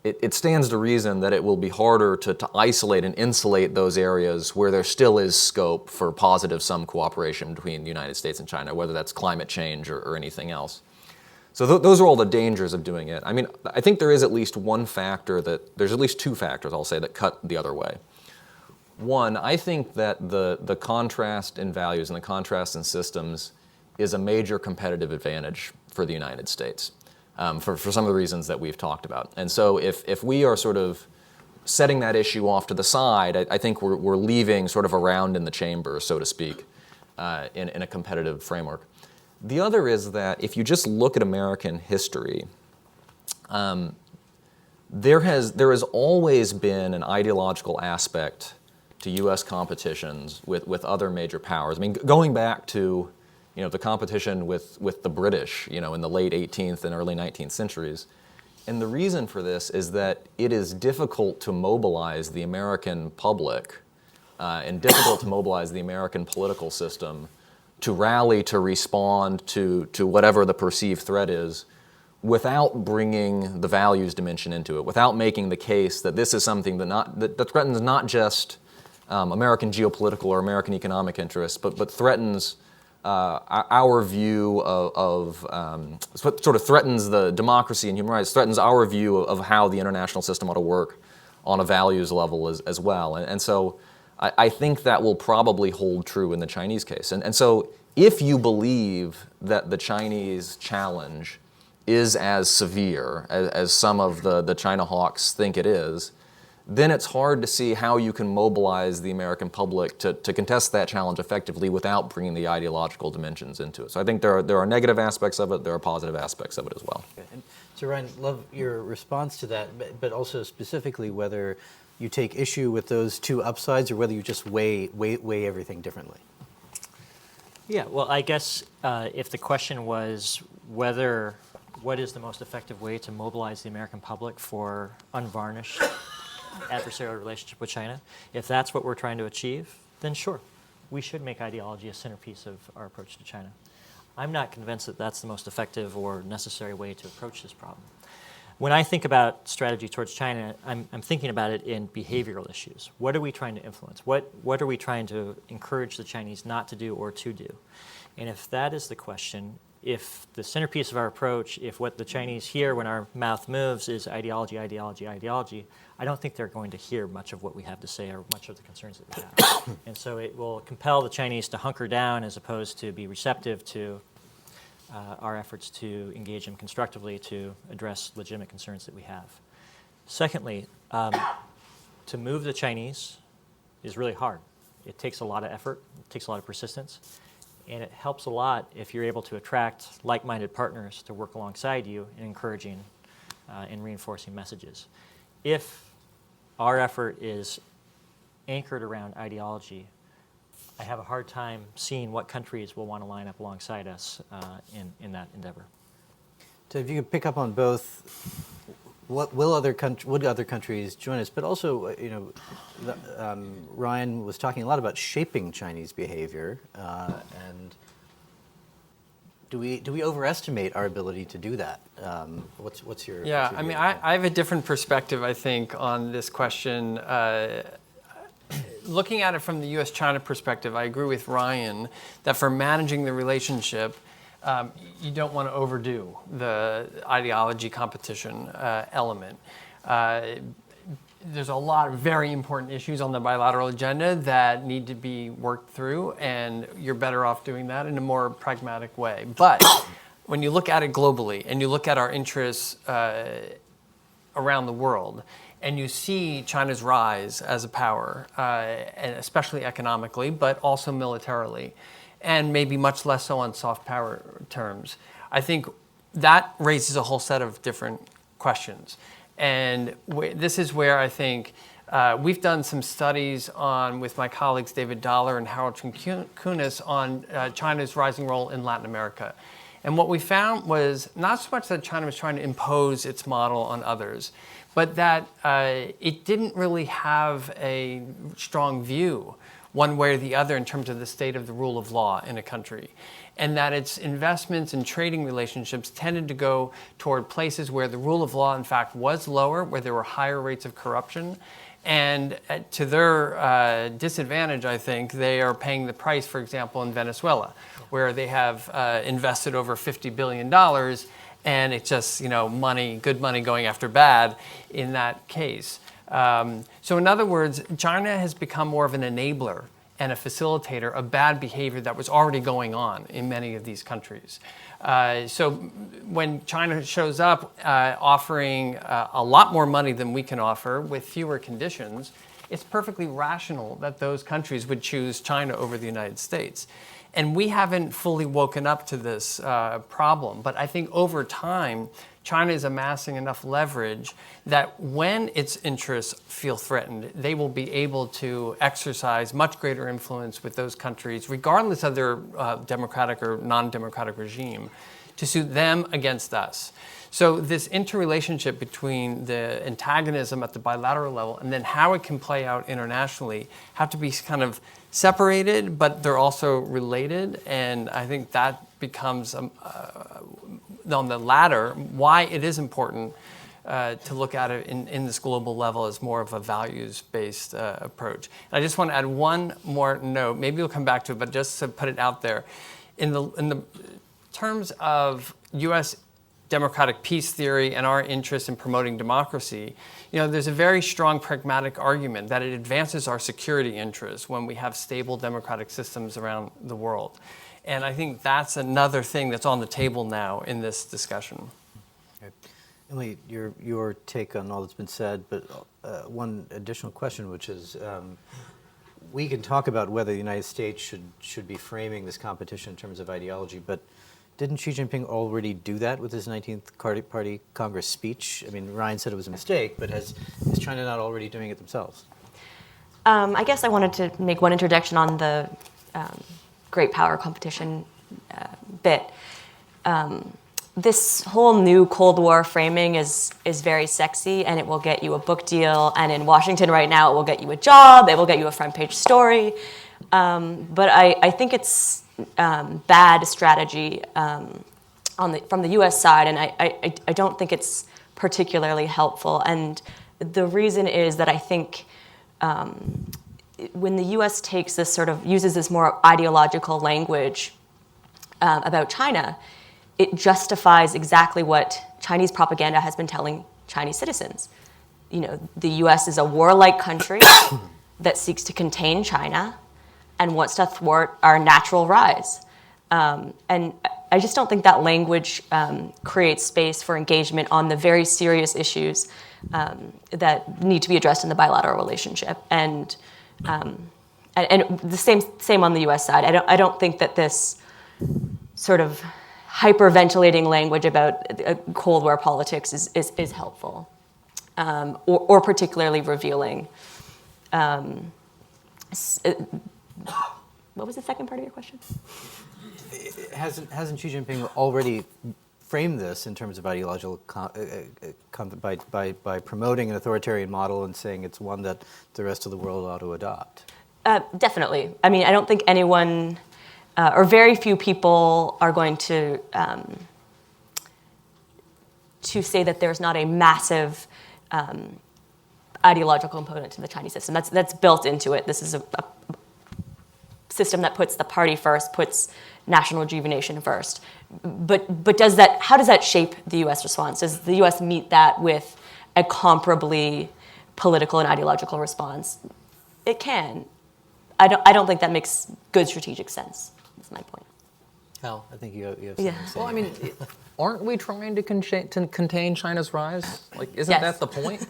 it stands to reason that it will be harder to isolate and insulate those areas where there still is scope for positive sum cooperation between the United States and China, whether that's climate change or anything else. So those are all the dangers of doing it. I mean, I think there is at least there's at least two factors, I'll say, that cut the other way. One, I think that the contrast in values and the contrast in systems is a major competitive advantage for the United States. For some of the reasons that we've talked about. And so if we are sort of setting that issue off to the side, I think we're leaving sort of a round in the chamber, so to speak, in a competitive framework. The other is that if you just look at American history, there has always been an ideological aspect to U.S. competitions with other major powers. I mean, going back to the competition with the British, in the late 18th and early 19th centuries. And the reason for this is that it is difficult to mobilize the American public and difficult to mobilize the American political system to rally, to respond to whatever the perceived threat is, without bringing the values dimension into it, without making the case that this is something that threatens not just American geopolitical or American economic interests, but threatens our view sort of threatens the democracy and human rights, threatens our view of how the international system ought to work on a values level as well. And so I think that will probably hold true in the Chinese case. And so if you believe that the Chinese challenge is as severe as some of the China hawks think it is, then it's hard to see how you can mobilize the American public to contest that challenge effectively without bringing the ideological dimensions into it. So I think there are negative aspects of it, there are positive aspects of it as well. Okay. And so Ryan, love your response to that, but also specifically whether you take issue with those two upsides or whether you just weigh everything differently. Yeah, well, I guess if the question was what is the most effective way to mobilize the American public for unvarnished adversarial relationship with China, if that's what we're trying to achieve, then sure, we should make ideology a centerpiece of our approach to China. I'm not convinced that that's the most effective or necessary way to approach this problem. When I think about strategy towards China, I'm thinking about it in behavioral issues. What are we trying to influence? What are we trying to encourage the Chinese not to do or to do? And if that is the question, if the centerpiece of our approach, if what the Chinese hear when our mouth moves is ideology, ideology, ideology, I don't think they're going to hear much of what we have to say or much of the concerns that we have. And so it will compel the Chinese to hunker down as opposed to be receptive to our efforts to engage them constructively to address legitimate concerns that we have. Secondly, to move the Chinese is really hard. It takes a lot of effort, it takes a lot of persistence, and it helps a lot if you're able to attract like-minded partners to work alongside you in encouraging and reinforcing messages. If our effort is anchored around ideology, I have a hard time seeing what countries will want to line up alongside us in that endeavor. So if you could pick up on both, would other countries join us? But also, Ryan was talking a lot about shaping Chinese behavior, and do we overestimate our ability to do that? What's your I mean, I have a different perspective, I think, on this question. Looking at it from the U.S. China perspective, I agree with Ryan that for managing the relationship, you don't want to overdo the ideology competition element. There's a lot of very important issues on the bilateral agenda that need to be worked through, and you're better off doing that in a more pragmatic way. But when you look at it globally and you look at our interests around the world, and you see China's rise as a power, and especially economically, but also militarily, and maybe much less so on soft power terms, I think that raises a whole set of different questions. And this is where I think we've done some studies with my colleagues David Dollar and Harold Kunis on China's rising role in Latin America. And what we found was not so much that China was trying to impose its model on others, but that it didn't really have a strong view one way or the other in terms of the state of the rule of law in a country. And that its investments and trading relationships tended to go toward places where the rule of law, in fact, was lower, where there were higher rates of corruption. And to their disadvantage, I think, they are paying the price, for example, in Venezuela, where they have invested over $50 billion, and it's just, money, good money going after bad in that case. So in other words, China has become more of an enabler and a facilitator of bad behavior that was already going on in many of these countries. So when China shows up offering a lot more money than we can offer with fewer conditions, it's perfectly rational that those countries would choose China over the United States. And we haven't fully woken up to this problem, but I think over time, China is amassing enough leverage that when its interests feel threatened, they will be able to exercise much greater influence with those countries, regardless of their democratic or non-democratic regime, to suit them against us. So this interrelationship between the antagonism at the bilateral level and then how it can play out internationally have to be kind of separated, but they're also related. And I think that becomes, on the latter, why it is important to look at it in this global level as more of a values-based approach. And I just want to add one more note. Maybe we'll come back to it, but just to put it out there. In the terms of U.S. democratic peace theory and our interest in promoting democracy, there's a very strong pragmatic argument that it advances our security interests when we have stable democratic systems around the world. And I think that's another thing that's on the table now in this discussion. Okay. Emily, your take on all that's been said, but one additional question, which is, we can talk about whether the United States should be framing this competition in terms of ideology, but didn't Xi Jinping already do that with his 19th Party Congress speech? I mean, Ryan said it was a mistake, but is China not already doing it themselves? I guess I wanted to make one introduction on the great power competition bit. This whole new Cold War framing is very sexy, and it will get you a book deal. And in Washington right now, it will get you a job. It will get you a front page story. But I think it's bad strategy from the U.S. side, and I don't think it's particularly helpful. And the reason is that I think when the U.S. takes this uses this more ideological language about China, it justifies exactly what Chinese propaganda has been telling Chinese citizens. The U.S. is a warlike country that seeks to contain China and wants to thwart our natural rise. And I just don't think that language creates space for engagement on the very serious issues that need to be addressed in the bilateral relationship. And the same on the U.S. side. I don't think that this sort of hyperventilating language about Cold War politics is helpful or particularly revealing. What was the second part of your question? Hasn't Xi Jinping already framed this in terms of ideological by promoting an authoritarian model and saying it's one that the rest of the world ought to adopt? Definitely. I mean, I don't think anyone or very few people are going to say that there's not a massive ideological component to the Chinese system. That's built into it. This is a system that puts the party first, puts national rejuvenation first. But how does that shape the U.S. response? Does the U.S. meet that with a comparably political and ideological response? It can. I don't think that makes good strategic sense. That's my point. Hal, I think you have something to say. Well, I mean, aren't we trying to contain China's rise? Like, isn't Yes. that the point?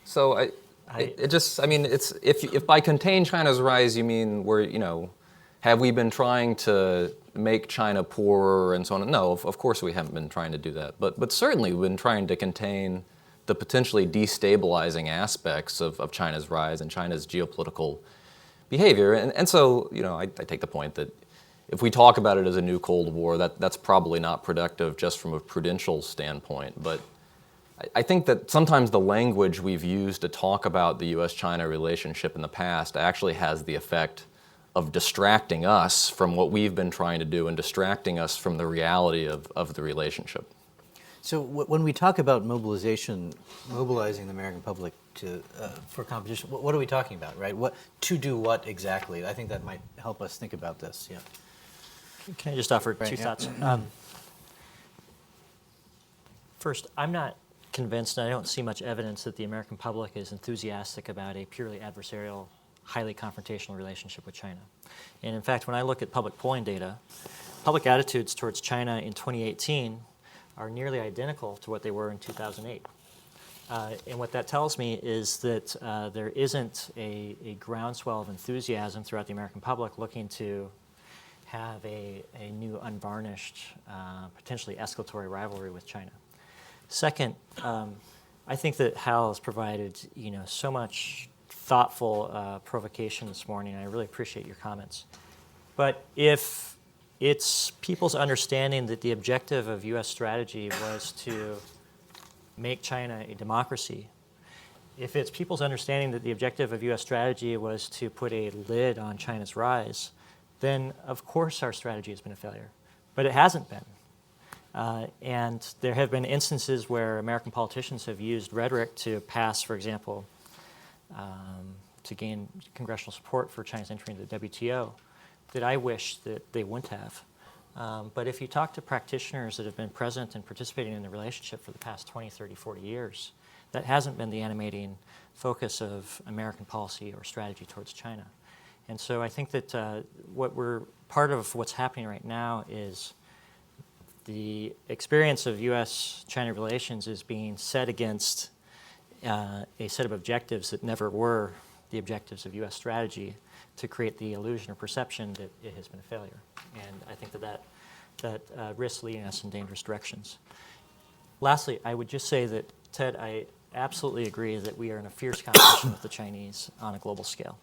So it's if by contain China's rise you mean have we been trying to make China poorer and so on? No, of course we haven't been trying to do that. But certainly we've been trying to contain the potentially destabilizing aspects of China's rise and China's geopolitical behavior. And so, I take the point that if we talk about it as a new Cold War, that's probably not productive just from a prudential standpoint. But I think that sometimes the language we've used to talk about the U.S.-China relationship in the past actually has the effect of distracting us from what we've been trying to do and distracting us from the reality of the relationship. So when we talk about mobilizing the American public for competition, what are we talking about, right? To do what exactly? I think that might help us think about this. Yeah. Can I just offer two yeah. thoughts? First, I'm not convinced, and I don't see much evidence that the American public is enthusiastic about a purely adversarial, highly confrontational relationship with China. And in fact, when I look at public polling data, public attitudes towards China in 2018 are nearly identical to what they were in 2008. And what that tells me is that there isn't a groundswell of enthusiasm throughout the American public looking to have a new unvarnished, potentially escalatory rivalry with China. Second, I think that Hal has provided so much thoughtful provocation this morning. I really appreciate your comments. But if it's people's understanding that the objective of U.S. strategy was to make China a democracy, if it's people's understanding that the objective of U.S. strategy was to put a lid on China's rise, then of course our strategy has been a failure. But it hasn't been. And there have been instances where American politicians have used rhetoric to pass, for example, to gain congressional support for China's entry into the WTO, that I wish that they wouldn't have. But if you talk to practitioners that have been present and participating in the relationship for the past 20, 30, 40 years, that hasn't been the animating focus of American policy or strategy towards China. And so I think that part of what's happening right now is the experience of U.S.-China relations is being set against a set of objectives that never were the objectives of U.S. strategy, to create the illusion or perception that it has been a failure. And I think that risks leading us in dangerous directions. Lastly, I would just say that, Ted, I absolutely agree that we are in a fierce competition with the Chinese on a global scale.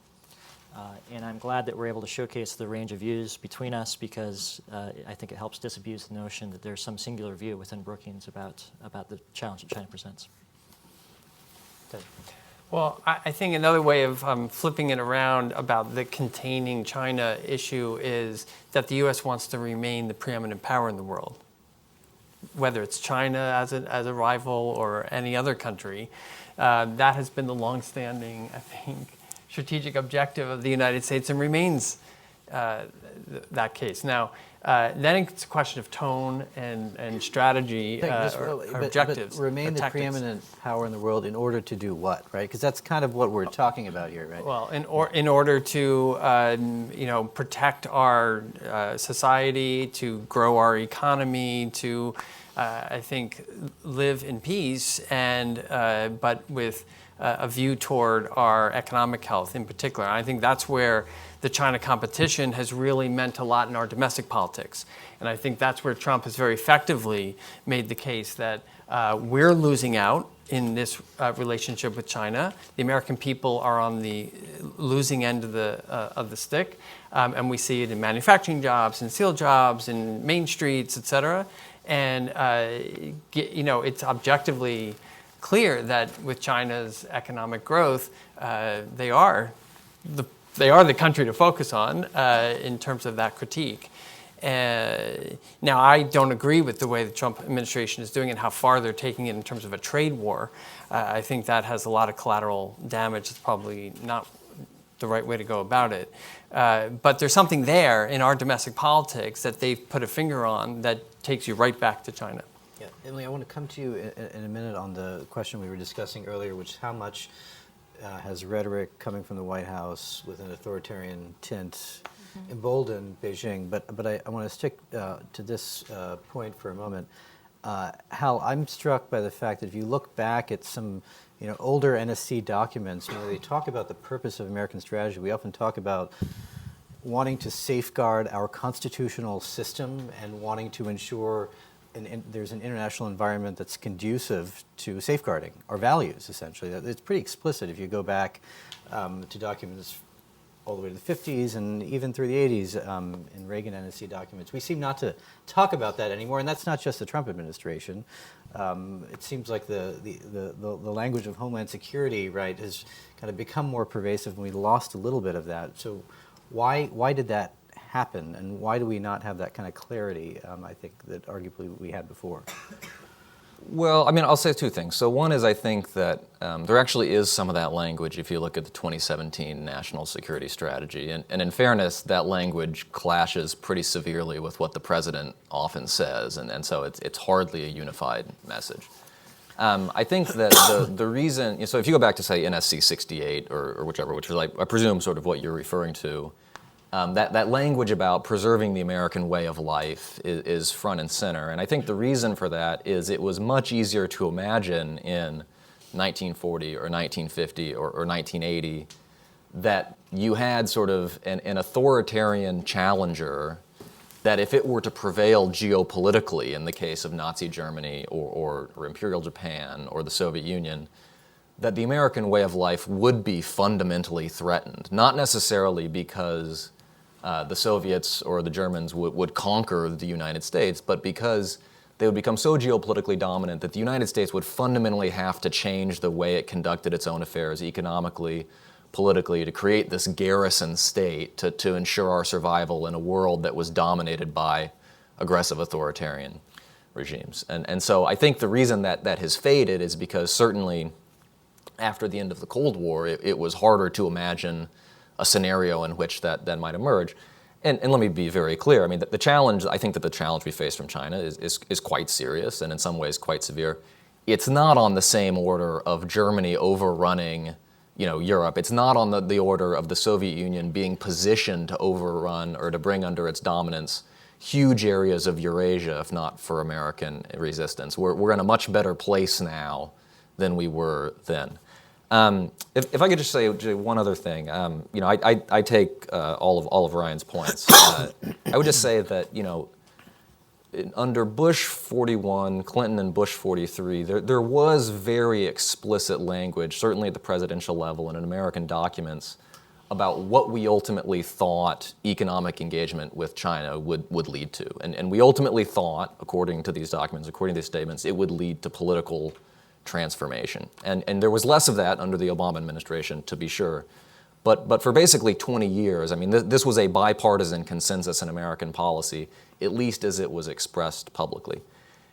And I'm glad that we're able to showcase the range of views between us, because I think it helps disabuse the notion that there's some singular view within Brookings about the challenge that China presents. Ted. Well, I think another way of flipping it around about the containing China issue is that the U.S. wants to remain the preeminent power in the world, whether it's China as a rival or any other country. That has been the longstanding, I think, strategic objective of the United States, and remains that case. Now, then it's a question of tone and strategy or objectives. But remain the tactics. preeminent power in the world in order to do what, right? Because that's kind of what we're talking about here, right? Well, in order to protect our society, to grow our economy, to I think live in peace, and but with a view toward our economic health in particular. And I think that's where the China competition has really meant a lot in our domestic politics. And I think that's where Trump has very effectively made the case that we're losing out in this relationship with China. The American people are on the losing end of the stick. And we see it in manufacturing jobs, and steel jobs, and main streets, et cetera. And it's objectively clear that with China's economic growth, they are the country to focus on in terms of that critique. Now, I don't agree with the way the Trump administration is doing it and how far they're taking it in terms of a trade war. I think that has a lot of collateral damage that's probably not the right way to go about it. But there's something there in our domestic politics that they've put a finger on that takes you right back to China. Yeah, Emily, I want to come to you in a minute on the question we were discussing earlier, which is how much has rhetoric coming from the White House with an authoritarian tint emboldened Beijing? But I want to stick to this point for a moment. Hal, I'm struck by the fact that if you look back at some older NSC documents, where they talk about the purpose of American strategy, we often talk about wanting to safeguard our constitutional system and wanting to ensure there's an international environment that's conducive to safeguarding our values, essentially. It's pretty explicit if you go back to documents all the way to the 50s and even through the 80s in Reagan NSC documents. We seem not to talk about that anymore, and that's not just the Trump administration. It seems like the language of Homeland Security, right, has kind of become more pervasive, and we lost a little bit of that. So why did that happen, and why do we not have that kind of clarity, I think, that arguably we had before? Well, I mean, I'll say two things. So one is I think that there actually is some of that language if you look at the 2017 National Security Strategy. And in fairness, that language clashes pretty severely with what the president often says, and so it's hardly a unified message. I think that the reason, so if you go back to, say, NSC 68 or whichever, which is, I presume, sort of what you're referring to, that language about preserving the American way of life is front and center. And I think the reason for that is it was much easier to imagine in 1940 or 1950 or 1980 that you had sort of an authoritarian challenger that if it were to prevail geopolitically in the case of Nazi Germany or Imperial Japan or the Soviet Union, that the American way of life would be fundamentally threatened, not necessarily because the Soviets or the Germans would conquer the United States, but because they would become so geopolitically dominant that the United States would fundamentally have to change the way it conducted its own affairs economically, politically, to create this garrison state to ensure our survival in a world that was dominated by aggressive authoritarian regimes. And so I think the reason that has faded is because certainly after the end of the Cold War, it was harder to imagine a scenario in which that might emerge. And let me be very clear. I mean, the challenge, I think that the challenge we face from China is quite serious and in some ways quite severe. It's not on the same order of Germany overrunning, Europe. It's not on the order of the Soviet Union being positioned to overrun or to bring under its dominance huge areas of Eurasia, if not for American resistance. We're in a much better place now than we were then. If I could just say one other thing, I take all of Ryan's points. I would just say that under Bush 41, Clinton and Bush 43, there was very explicit language, certainly at the presidential level and in American documents, about what we ultimately thought economic engagement with China would lead to, and we ultimately thought, according to these documents, according to these statements, it would lead to political transformation. And there was less of that under the Obama administration, to be sure. But for basically 20 years, I mean, this was a bipartisan consensus in American policy, at least as it was expressed publicly.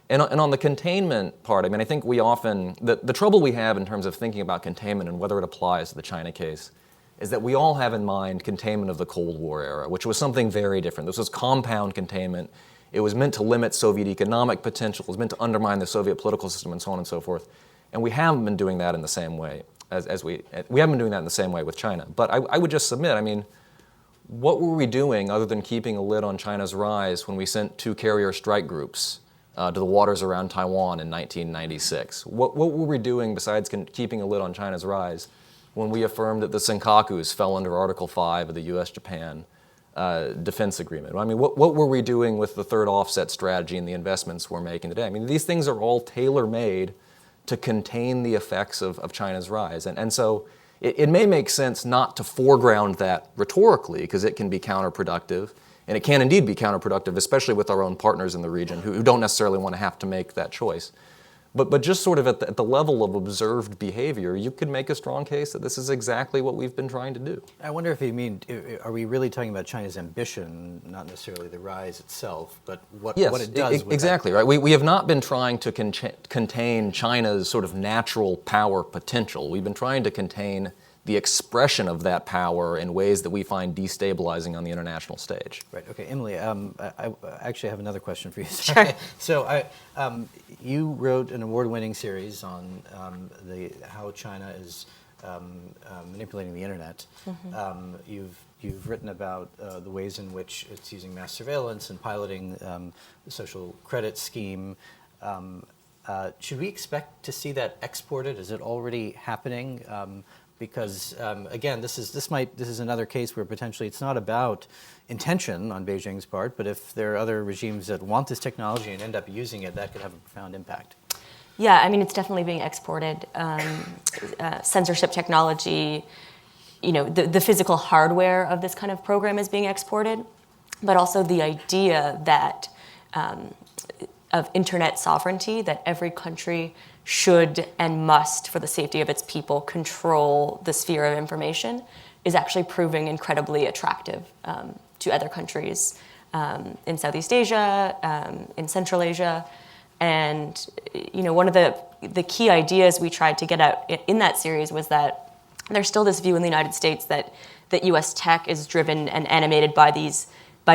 And on the containment part, I mean, I think we often, the trouble we have in terms of thinking about containment and whether it applies to the China case is that we all have in mind containment of the Cold War era, which was something very different. This was compound containment. It was meant to limit Soviet economic potential. It was meant to undermine the Soviet political system and so on and so forth. And we haven't been doing that in the same way we haven't been doing that in the same way with China. But I would just submit, I mean, what were we doing other than keeping a lid on China's rise when we sent 2 carrier strike groups to the waters around Taiwan in 1996? What were we doing besides keeping a lid on China's rise when we affirmed that the Senkakus fell under Article 5 of the U.S. Japan defense agreement? I mean, what were we doing with the third offset strategy and the investments we're making today? I mean, these things are all tailor-made to contain the effects of China's rise. And so it may make sense not to foreground that rhetorically, because it can be counterproductive, and it can indeed be counterproductive, especially with our own partners in the region who don't necessarily want to have to make that choice. But just sort of at the level of observed behavior, you could make a strong case that this is exactly what we've been trying to do. I wonder if you mean, are we really talking about China's ambition, not necessarily the rise itself, but what it does? Exactly, right. We have not been trying to contain China's sort of natural power potential. We've been trying to contain the expression of that power in ways that we find destabilizing on the international stage. Right. Okay, Emily. I actually have another question for you. Sure. So, you wrote an award-winning series on how China is manipulating the internet. Mm-hmm. You've written about the ways in which it's using mass surveillance and piloting the social credit scheme. Should we expect to see that exported? Is it already happening? Because again, this is another case where potentially it's not about intention on Beijing's part, but if there are other regimes that want this technology and end up using it, that could have a profound impact. Yeah, I mean, it's definitely being exported. Censorship technology, the physical hardware of this kind of program is being exported, but also the idea that of internet sovereignty, that every country should and must, for the safety of its people, control the sphere of information, is actually proving incredibly attractive to other countries in Southeast Asia, in Central Asia. And one of the key ideas we tried to get out in that series was that there's still this view in the United States that U.S. tech is driven and animated by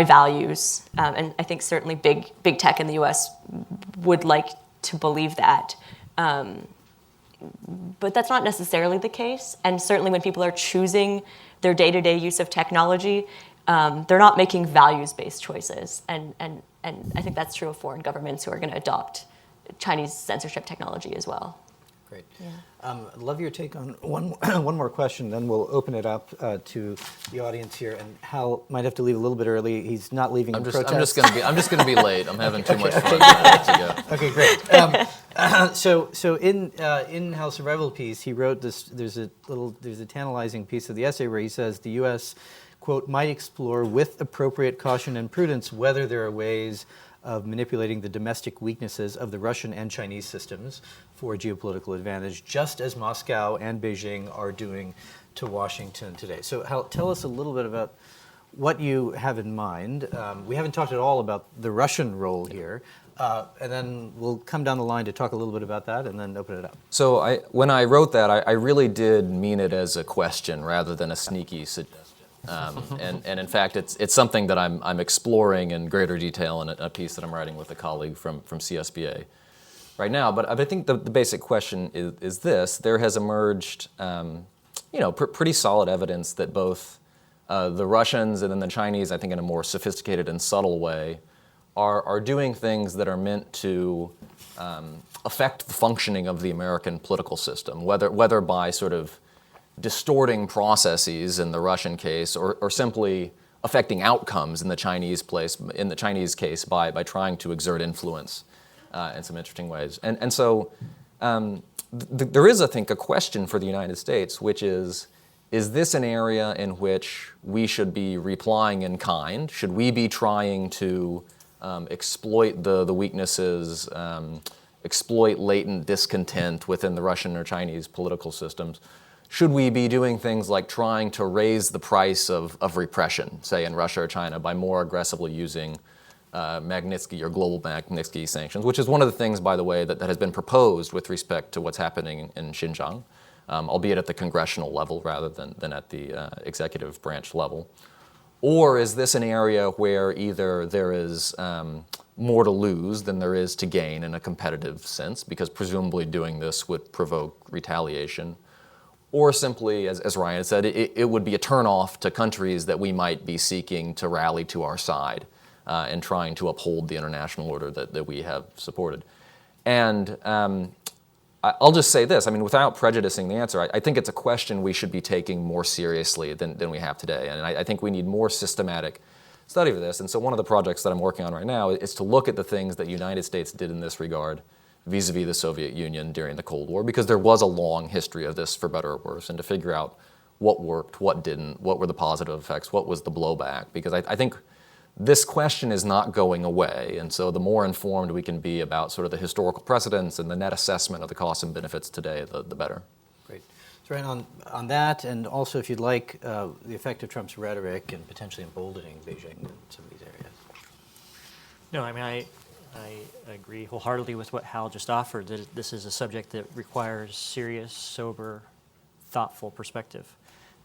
values, and I think certainly big tech in the U.S. would like to believe that. But that's not necessarily the case, and certainly when people are choosing their day-to-day use of technology, they're not making values-based choices, and I think that's true of foreign governments who are going to adopt Chinese censorship technology as well. Great. Yeah. I'd love your take on one more question, then we'll open it up to the audience here. And Hal might have to leave a little bit early. He's not leaving in protest. I'm just gonna be late. I'm having too much fun. To go. Okay, great. So in Hal's survival piece, he wrote this. There's a tantalizing piece of the essay where he says the U.S. quote might explore with appropriate caution and prudence whether there are ways of manipulating the domestic weaknesses of the Russian and Chinese systems for geopolitical advantage, just as Moscow and Beijing are doing to Washington today. So Hal, tell us a little bit about what you have in mind. We haven't talked at all about the Russian role here, and then we'll come down the line to talk a little bit about that and then open it up. So when I wrote that, I really did mean it as a question rather than a sneaky suggestion. And in fact, it's something that I'm exploring in greater detail in a piece that I'm writing with a colleague from CSBA right now. But I think the basic question is this: there has emerged, pretty solid evidence that both the Russians and then the Chinese, I think in a more sophisticated and subtle way, are doing things that are meant to affect the functioning of the American political system, whether by sort of distorting processes in the Russian case, or simply affecting outcomes in the Chinese case by trying to exert influence in some interesting ways. And so there is, I think, a question for the United States, which is this an area in which we should be replying in kind? Should we be trying to exploit the weaknesses, exploit latent discontent within the Russian or Chinese political systems? Should we be doing things like trying to raise the price of repression, say in Russia or China, by more aggressively using Magnitsky or global Magnitsky sanctions, which is one of the things, by the way, that has been proposed with respect to what's happening in Xinjiang, albeit at the congressional level rather than at the executive branch level? Or is this an area where either there is more to lose than there is to gain in a competitive sense, because presumably doing this would provoke retaliation? Or simply, as Ryan had said, it would be a turnoff to countries that we might be seeking to rally to our side and trying to uphold the international order that we have supported. And I'll just say this, without prejudicing the answer, I think it's a question we should be taking more seriously than we have today. And I think we need more systematic study of this. And so one of the projects that I'm working on right now is to look at the things that the United States did in this regard vis-a-vis the Soviet Union during the Cold War, because there was a long history of this, for better or worse, and to figure out what worked, what didn't, what were the positive effects, what was the blowback, because I think this question is not going away, and so the more informed we can be about sort of the historical precedents and the net assessment of the costs and benefits today, the better. Great. So right on that, and also if you'd like, the effect of Trump's rhetoric and potentially emboldening Beijing in some of these areas. No, I agree wholeheartedly with what Hal just offered, that this is a subject that requires serious, sober thoughtful perspective.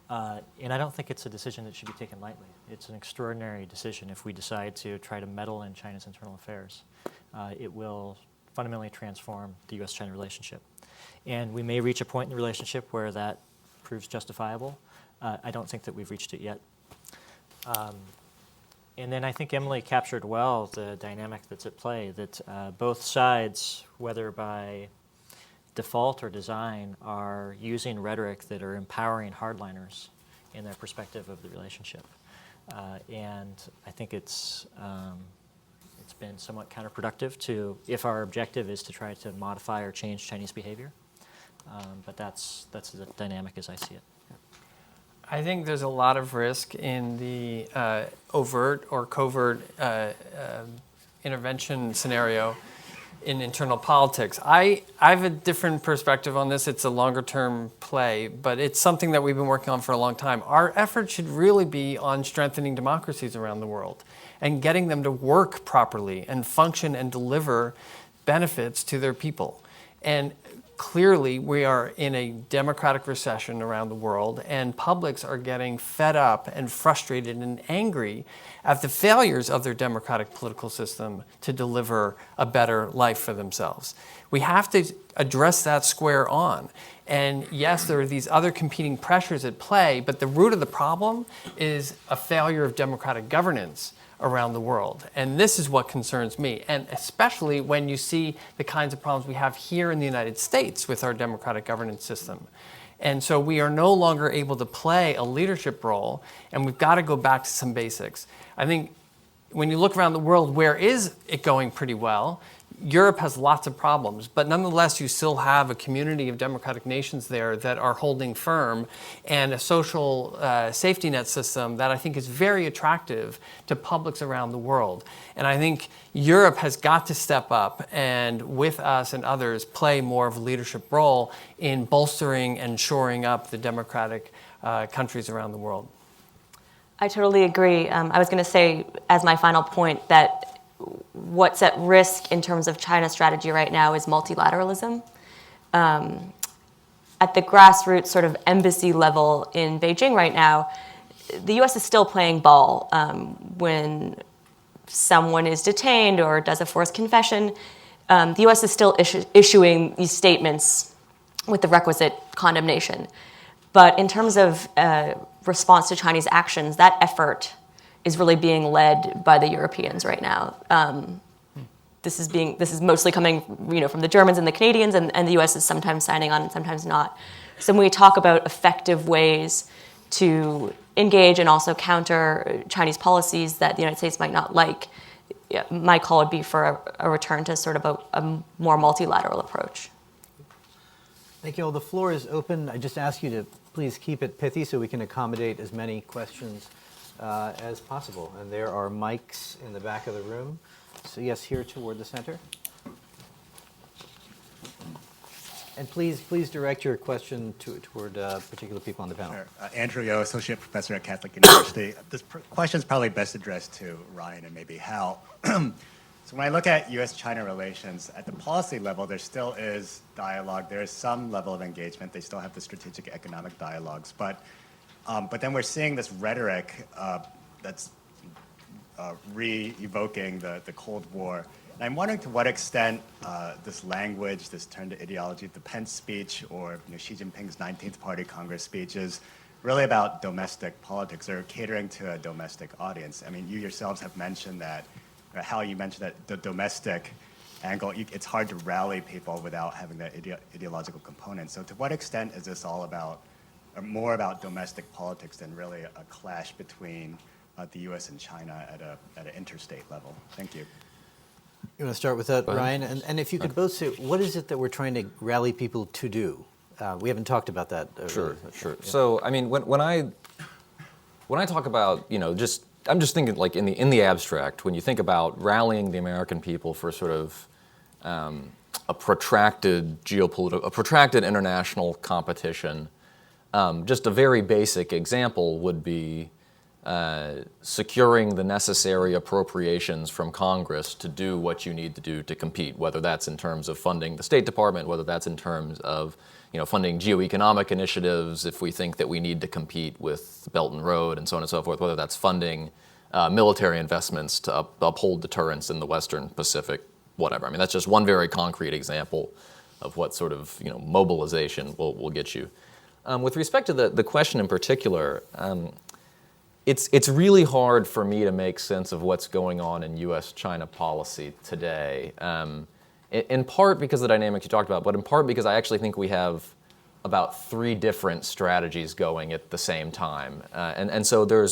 And I don't think it's a decision that should be taken lightly. It's an extraordinary decision if we decide to try to meddle in China's internal affairs. It will fundamentally transform the U.S.-China relationship. And we may reach a point in the relationship where that proves justifiable. I don't think that we've reached it yet. And then I think Emily captured well the dynamic that's at play, that both sides, whether by default or design, are using rhetoric that are empowering hardliners in their perspective of the relationship. And I think it's been somewhat counterproductive to, if our objective is to try to modify or change Chinese behavior. But that's the dynamic as I see it. I think there's a lot of risk in the overt or covert intervention scenario in internal politics. I have a different perspective on this. It's a longer term play, but it's something that we've been working on for a long time. Our effort should really be on strengthening democracies around the world and getting them to work properly and function and deliver benefits to their people. And clearly, we are in a democratic recession around the world, and publics are getting fed up and frustrated and angry at the failures of their democratic political system to deliver a better life for themselves. We have to address that square on. And yes, there are these other competing pressures at play, but the root of the problem is a failure of democratic governance around the world. And this is what concerns me, and especially when you see the kinds of problems we have here in the United States with our democratic governance system. And so we are no longer able to play a leadership role, and we've got to go back to some basics. I think when you look around the world, where is it going pretty well? Europe has lots of problems, but nonetheless, you still have a community of democratic nations there that are holding firm, and a social safety net system that I think is very attractive to publics around the world. And I think Europe has got to step up and, with us and others, play more of a leadership role in bolstering and shoring up the democratic countries around the world. I totally agree. I was going to say, as my final point, that what's at risk in terms of China's strategy right now is multilateralism. At the grassroots sort of embassy level in Beijing right now, the U.S. is still playing ball. When someone is detained or does a forced confession, the U.S. is still issuing these statements with the requisite condemnation. But in terms of response to Chinese actions, that effort is really being led by the Europeans right now. This is mostly coming, from the Germans and the Canadians, and the U.S. is sometimes signing on and sometimes not. So when we talk about effective ways to engage and also counter Chinese policies that the United States might not like, my call would be for a return to sort of a more multilateral approach. Thank you all. The floor is open. I just ask you to please keep it pithy so we can accommodate as many questions as possible. And there are mics in the back of the room. So yes, here toward the center. And please direct your question toward particular people on the panel. Sure. Andrew Yo, Associate Professor at Catholic University. This question is probably best addressed to Ryan and maybe Hal. So when I look at U.S.-China relations, at the policy level, there still is dialogue. There is some level of engagement. They still have the strategic economic dialogues. But then we're seeing this rhetoric that's re-evoking the Cold War. And I'm wondering to what extent this language, this turn to ideology, the Pence speech or Xi Jinping's 19th Party Congress speech is really about domestic politics or catering to a domestic audience. I mean, you yourselves have mentioned that, Hal, you mentioned that the domestic angle, it's hard to rally people without having that ideological component. So to what extent is this all about, or more about domestic politics than really a clash between the U.S. and China at an interstate level? Thank you. You want to start with that, Ryan? And if you could both say, what is it that we're trying to rally people to do? We haven't talked about that. Sure. Yeah. So, I mean, when I talk about, I'm just thinking like in the abstract, when you think about rallying the American people for sort of a protracted international competition, just a very basic example would be securing the necessary appropriations from Congress to do what you need to do to compete, whether that's in terms of funding the State Department, whether that's in terms of funding geoeconomic initiatives if we think that we need to compete with Belt and Road and so on and so forth, whether that's funding military investments to uphold deterrence in the Western Pacific, whatever. I mean, that's just one very concrete example of what sort of mobilization will get you. With respect to the question in particular, it's really hard for me to make sense of what's going on in U.S. China policy today, in part because of the dynamics you talked about, but in part because I actually think we have about 3 different strategies going at the same time. And so there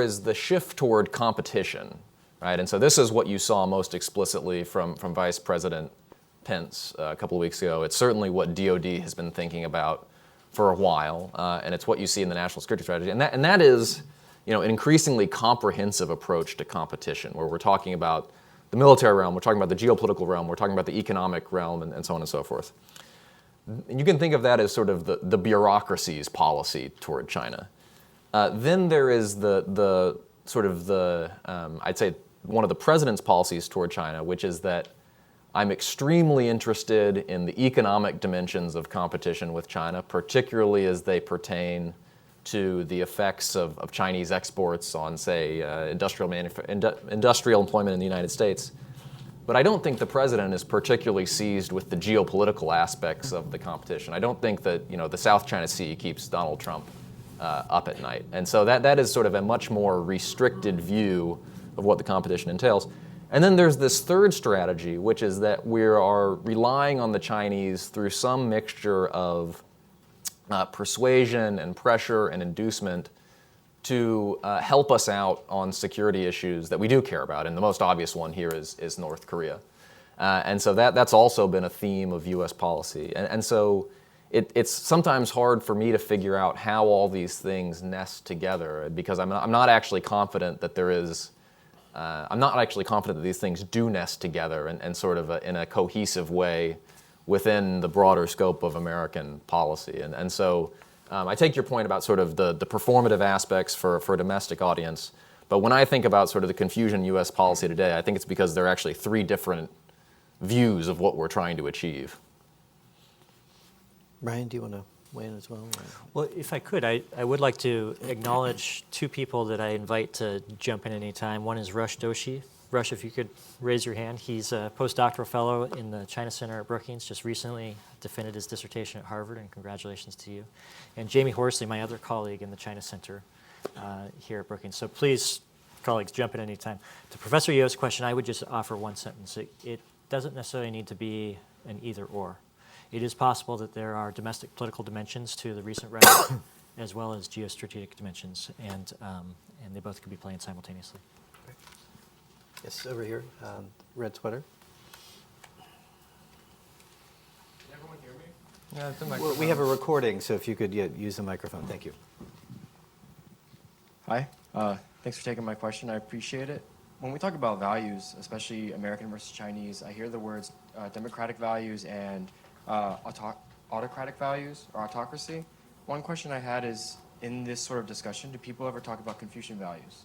is the shift toward competition, right? And so this is what you saw most explicitly from Vice President Pence a couple of weeks ago. It's certainly what DOD has been thinking about for a while, and it's what you see in the national security strategy. And that is an increasingly comprehensive approach to competition, where we're talking about the military realm, we're talking about the geopolitical realm, we're talking about the economic realm, and so on and so forth. And you can think of that as sort of the bureaucracy's policy toward China. Then there is the sort of I'd say one of the president's policies toward China, which is that I'm extremely interested in the economic dimensions of competition with China, particularly as they pertain to the effects of Chinese exports on, say, industrial employment in the United States. But I don't think the president is particularly seized with the geopolitical aspects of the competition. I don't think that the South China Sea keeps Donald Trump up at night. And so that is sort of a much more restricted view of what the competition entails. And then there's this third strategy, which is that we are relying on the Chinese through some mixture of persuasion and pressure and inducement to help us out on security issues that we do care about. And the most obvious one here is North Korea. And so that's also been a theme of U.S. policy. And so it's sometimes hard for me to figure out how all these things nest together, because I'm not actually confident that there is I'm not actually confident that these things do nest together and sort of in a cohesive way within the broader scope of American policy. And so I take your point about sort of the performative aspects for a domestic audience, but when I think about sort of the confusion in U.S. policy today, I think it's because there are actually 3 different views of what we're trying to achieve. Brian, do you want to weigh in as well? Well, if I could, I would like to acknowledge 2 people that I invite to jump in anytime. One is Rush Doshi. Rush, if you could raise your hand. He's a postdoctoral fellow in the China Center at Brookings, just recently defended his dissertation at Harvard, and congratulations to you. And Jamie Horsley, my other colleague in the China Center here at Brookings. So please, colleagues, jump in anytime. To Professor Yo's question, I would just offer one sentence. It doesn't necessarily need to be an either or. It is possible that there are domestic political dimensions to the recent rhetoric, as well as geostrategic dimensions, and they both could be playing simultaneously. Yes, over here, red sweater. Can everyone hear me? Yeah, it's a Well, microphone. we have a recording, so if you could use the microphone, thank you. Hi, thanks for taking my question. I appreciate it. When we talk about values, especially American versus Chinese, I hear the words democratic values and autocratic values or autocracy. One question I had is, in this sort of discussion, do people ever talk about Confucian values?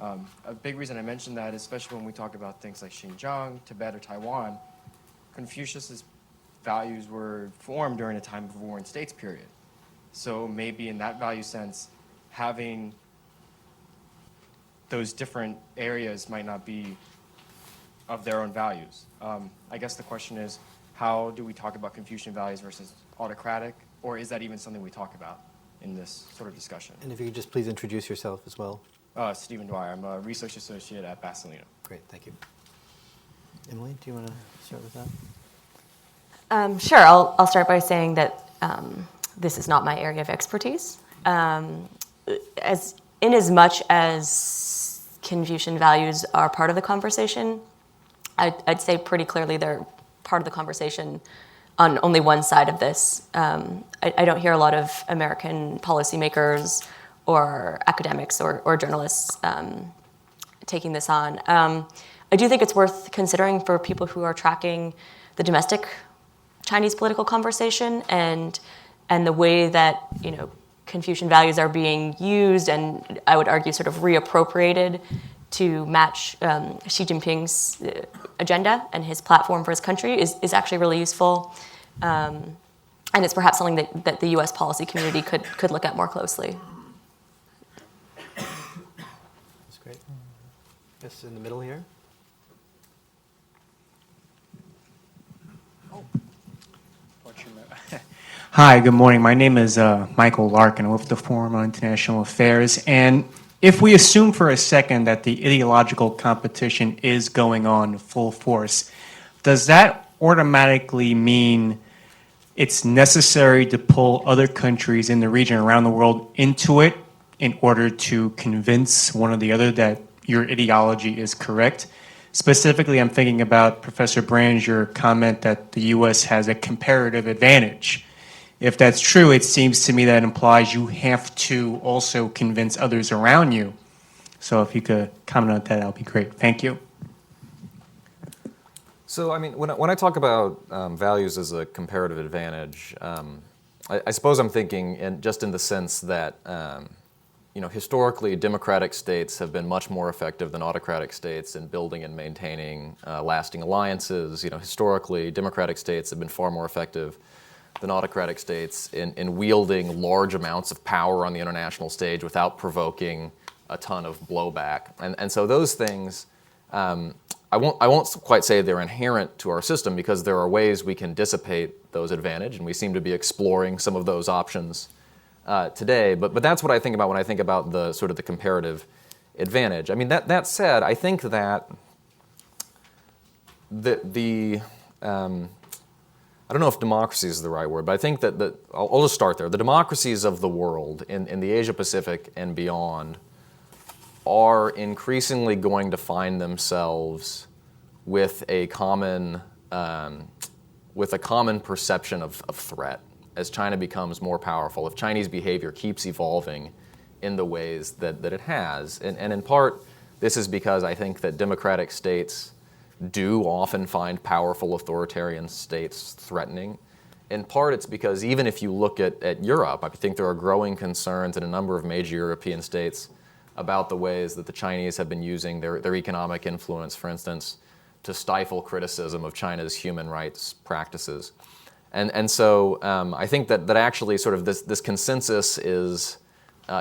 A big reason I mention that, especially when we talk about things like Xinjiang, Tibet, or Taiwan, Confucius's values were formed during a time of war and states period. So maybe in that value sense, having those different areas might not be of their own values. I guess the question is, how do we talk about Confucian values versus autocratic, or is that even something we talk about in this sort of discussion? And if you could just please introduce yourself as well. Stephen Dwyer. I'm a research associate at Basilino. Great, thank you. Emily, do you want to start with that? Sure, I'll start by saying that this is not my area of expertise. As much as Confucian values are part of the conversation, I'd say pretty clearly they're part of the conversation on only one side of this. I don't hear a lot of American policymakers or academics or journalists taking this on. I do think it's worth considering for people who are tracking the domestic Chinese political conversation and the way that Confucian values are being used and I would argue sort of reappropriated to match Xi Jinping's agenda and his platform for his country is actually really useful. And it's perhaps something that the U.S. policy community could look at more closely. That's great. Yes, in the middle here. Hi, good morning. My name is Michael Larkin. I'm with the Forum on International Affairs. And if we assume for a second that the ideological competition is going on full force, does that automatically mean it's necessary to pull other countries in the region around the world into it in order to convince one or the other that your ideology is correct? Specifically, I'm thinking about Professor Brand's your comment that the U.S. has a comparative advantage. If that's true, it seems to me that implies you have to also convince others around you. So if you could comment on that would be great. Thank you. So, I mean, when I talk about values as a comparative advantage, I suppose I'm thinking just in the sense that, historically, democratic states have been much more effective than autocratic states in building and maintaining lasting alliances. Historically, democratic states have been far more effective than autocratic states in wielding large amounts of power on the international stage without provoking a ton of blowback. And so those things, I won't quite say they're inherent to our system because there are ways we can dissipate those advantages, and we seem to be exploring some of those options today. But that's what I think about when I think about the sort of the comparative advantage. I mean, that said, I think that I don't know if democracy is the right word, but I think that I'll just start there. The democracies of the world in the Asia Pacific and beyond are increasingly going to find themselves with a common perception of threat as China becomes more powerful. If Chinese behavior keeps evolving in the ways that it has, and in part this is because I think that democratic states do often find powerful authoritarian states threatening. In part, it's because even if you look at Europe, I think there are growing concerns in a number of major European states about the ways that the Chinese have been using their economic influence, for instance, to stifle criticism of China's human rights practices. And so I think that actually sort of this consensus is,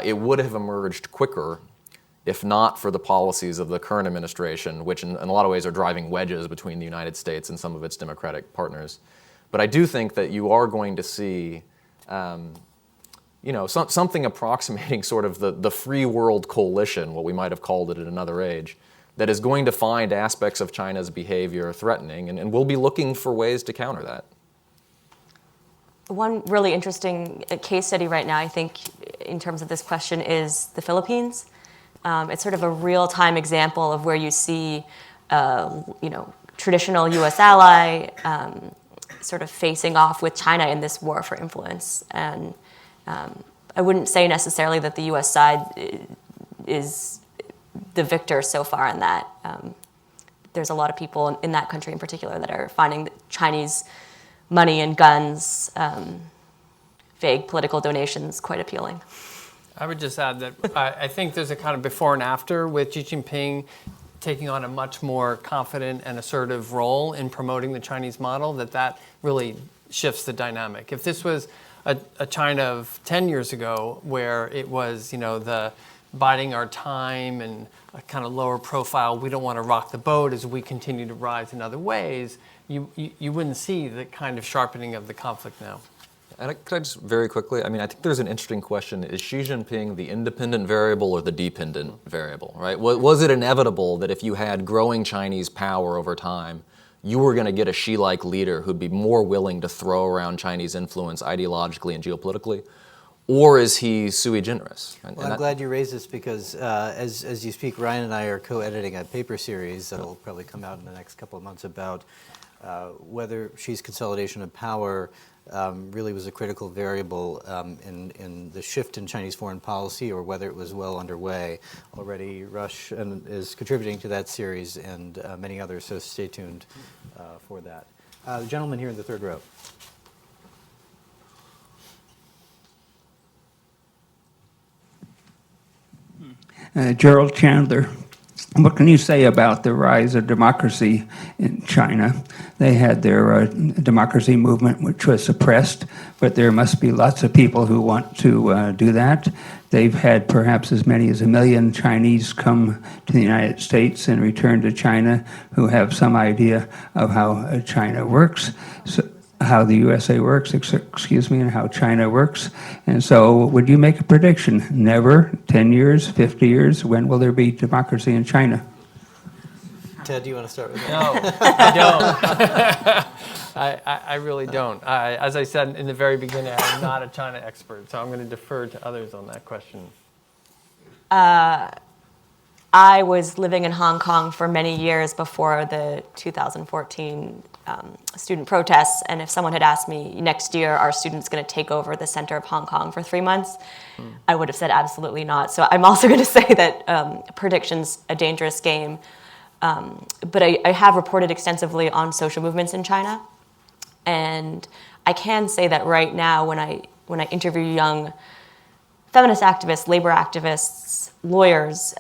it would have emerged quicker if not for the policies of the current administration, which in a lot of ways are driving wedges between the United States and some of its democratic partners. But I do think that you are going to see something approximating sort of the free world coalition, what we might have called it at another age, that is going to find aspects of China's behavior threatening, and we'll be looking for ways to counter that. One really interesting case study right now, I think, in terms of this question is the Philippines. It's sort of a real-time example of where you see, traditional U.S. ally sort of facing off with China in this war for influence. And I wouldn't say necessarily that the U.S. side is the victor so far in that. There's a lot of people in that country in particular that are finding Chinese money and guns, vague political donations quite appealing. I would just add that I think there's a kind of before and after with Xi Jinping taking on a much more confident and assertive role in promoting the Chinese model, that really shifts the dynamic. If this was a China of 10 years ago where it was, the biding our time and a kind of lower profile, we don't want to rock the boat as we continue to rise in other ways, you wouldn't see the kind of sharpening of the conflict now. And could I just very quickly, I think there's an interesting question. Is Xi Jinping the independent variable or the dependent variable, right? Was it inevitable that if you had growing Chinese power over time, you were going to get a Xi-like leader who'd be more willing to throw around Chinese influence ideologically and geopolitically? Or is he sui generis? Well, I'm glad you raised this because as you speak, Ryan and I are co-editing a paper series that'll probably come out in the next couple of months about whether Xi's consolidation of power really was a critical variable in the shift in Chinese foreign policy, or whether it was well underway already. Rush is contributing to that series, and many others, so stay tuned for that. The gentleman here in the third row. Gerald Chandler, what can you say about the rise of democracy in China? They had their democracy movement, which was suppressed, but there must be lots of people who want to do that. They've had perhaps as many as 1 million Chinese come to the United States and return to China who have some idea of how China works. So, how the USA works, and how China works. And so would you make a prediction? Never, 10 years, 50 years, when will there be democracy in China? Ted, do you want to start with that? No, I don't. I really don't. As I said in the very beginning, I'm not a China expert, so I'm going to defer to others on that question. I was living in Hong Kong for many years before the 2014 student protests, and if someone had asked me next year, are students going to take over the center of Hong Kong for 3 months, I would have said absolutely not. So I'm also going to say that prediction's a dangerous game. But I have reported extensively on social movements in China, and I can say that right now when I interview young feminist activists, labor activists, lawyers,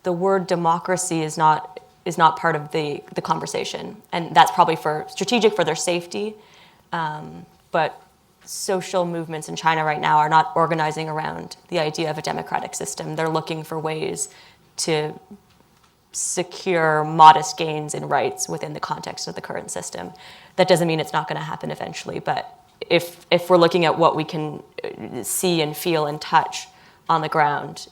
the word democracy is not part of the conversation, and that's probably strategic for their safety. But social movements in China right now are not organizing around the idea of a democratic system. They're looking for ways to secure modest gains in rights within the context of the current system. That doesn't mean it's not going to happen eventually, but if we're looking at what we can see and feel and touch on the ground,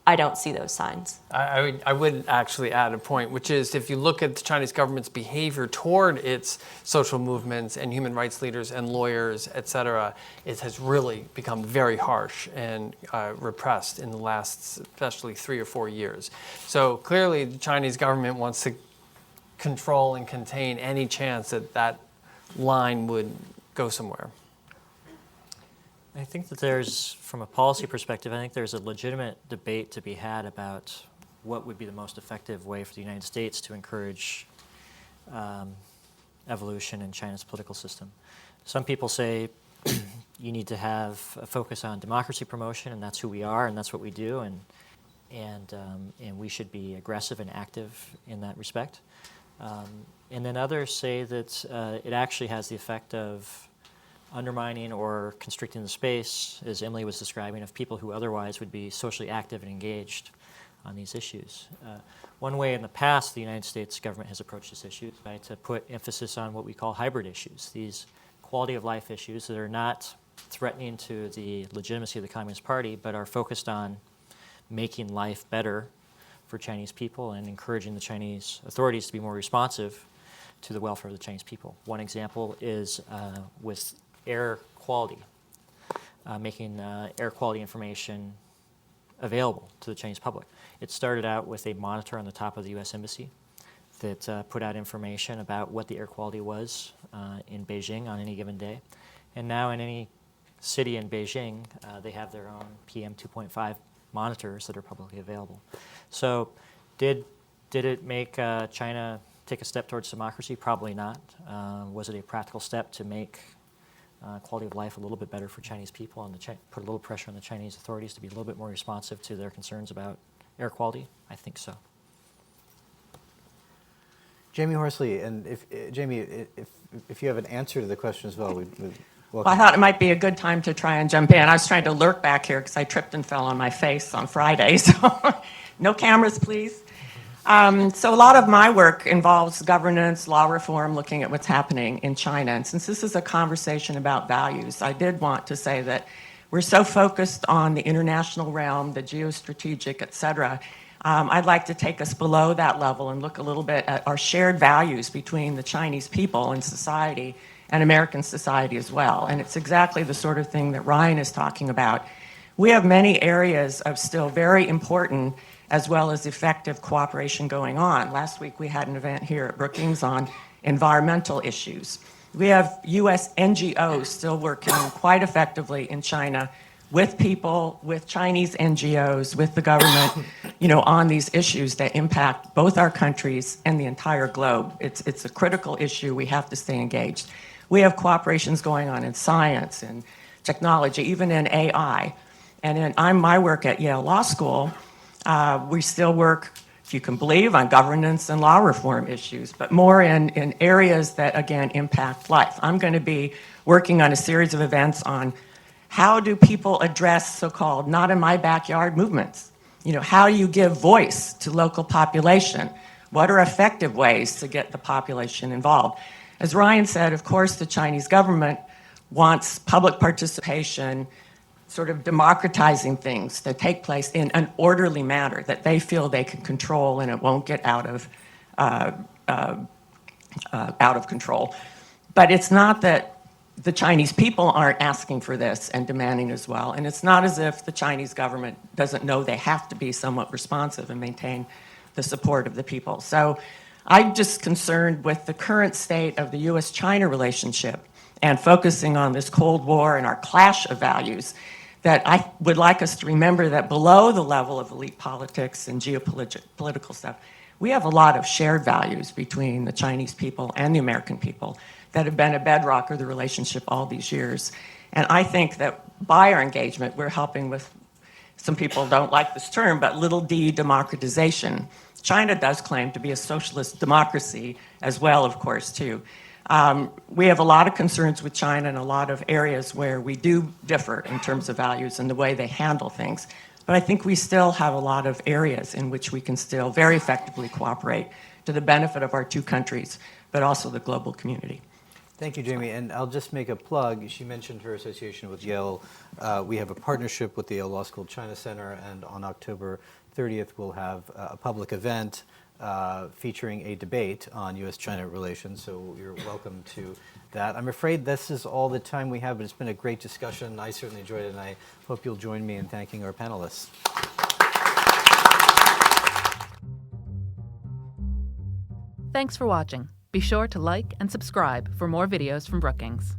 I don't see those signs. I would actually add a point, which is if you look at the Chinese government's behavior toward its social movements and human rights leaders and lawyers, et cetera, it has really become very harsh and repressed in the last, especially 3 or 4 years. So clearly the Chinese government wants to control and contain any chance that that line would go somewhere. I think that there's, from a policy perspective, I think there's a legitimate debate to be had about what would be the most effective way for the United States to encourage evolution in China's political system. Some people say you need to have a focus on democracy promotion, and that's who we are, and that's what we do, and we should be aggressive and active in that respect. And then others say that it actually has the effect of undermining or constricting the space, as Emily was describing, of people who otherwise would be socially active and engaged on these issues. One way in the past the United States government has approached this issue is to put emphasis on what we call hybrid issues, these quality of life issues that are not threatening to the legitimacy of the Communist Party, but are focused on making life better for Chinese people and encouraging the Chinese authorities to be more responsive to the welfare of the Chinese people. One example is with air quality, making air quality information available to the Chinese public. It started out with a monitor on the top of the U.S. Embassy that put out information about what the air quality was in Beijing on any given day. And now in any city in Beijing, they have their own PM 2.5 monitors that are publicly available. So did it make China take a step towards democracy? Probably not. Was it a practical step to make quality of life a little bit better for Chinese people and put a little pressure on the Chinese authorities to be a little bit more responsive to their concerns about air quality? I think so. Jamie Horsley, and Jamie, if you have an answer to the question as well, we'd welcome. Well, I thought it might be a good time to try and jump in. I was trying to lurk back here because I tripped and fell on my face on Friday, so no cameras, please. So a lot of my work involves governance, law reform, looking at what's happening in China. And since this is a conversation about values, I did want to say that we're so focused on the international realm, the geostrategic, et cetera. I'd like to take us below that level and look a little bit at our shared values between the Chinese people and society and American society as well. And it's exactly the sort of thing that Ryan is talking about. We have many areas of still very important as well as effective cooperation going on. Last week we had an event here at Brookings on environmental issues. We have U.S. NGOs still working quite effectively in China with people, with Chinese NGOs, with the government, on these issues that impact both our countries and the entire globe. It's a critical issue. We have to stay engaged. We have cooperations going on in science and technology, even in AI. And in my work at Yale Law School, we still work, if you can believe, on governance and law reform issues, but more in areas that, again, impact life. I'm going to be working on a series of events on how do people address so-called not in my backyard movements? You know, how do you give voice to local population? What are effective ways to get the population involved? As Ryan said, of course, the Chinese government wants public participation, sort of democratizing things that take place in an orderly manner that they feel they can control and it won't get out of control. But it's not that the Chinese people aren't asking for this and demanding as well. And it's not as if the Chinese government doesn't know they have to be somewhat responsive and maintain the support of the people. So I'm just concerned with the current state of the U.S. China relationship and focusing on this Cold War and our clash of values, that I would like us to remember that below the level of elite politics and geopolitical stuff, we have a lot of shared values between the Chinese people and the American people that have been a bedrock of the relationship all these years. And I think that by our engagement, we're helping with, some people don't like this term, but little d democratization. China does claim to be a socialist democracy as well, of course, too. We have a lot of concerns with China in a lot of areas where we do differ in terms of values and the way they handle things. But I think we still have a lot of areas in which we can still very effectively cooperate to the benefit of our two countries, but also the global community. Thank you, Jamie. And I'll just make a plug. She mentioned her association with Yale. We have a partnership with the Yale Law School China Center, and on October 30th, we'll have a public event featuring a debate on U.S.-China relations, so you're welcome to that. I'm afraid this is all the time we have, but it's been a great discussion. I certainly enjoyed it, and I hope you'll join me in thanking our panelists. Thanks for watching. Be sure to like and subscribe for more videos from Brookings.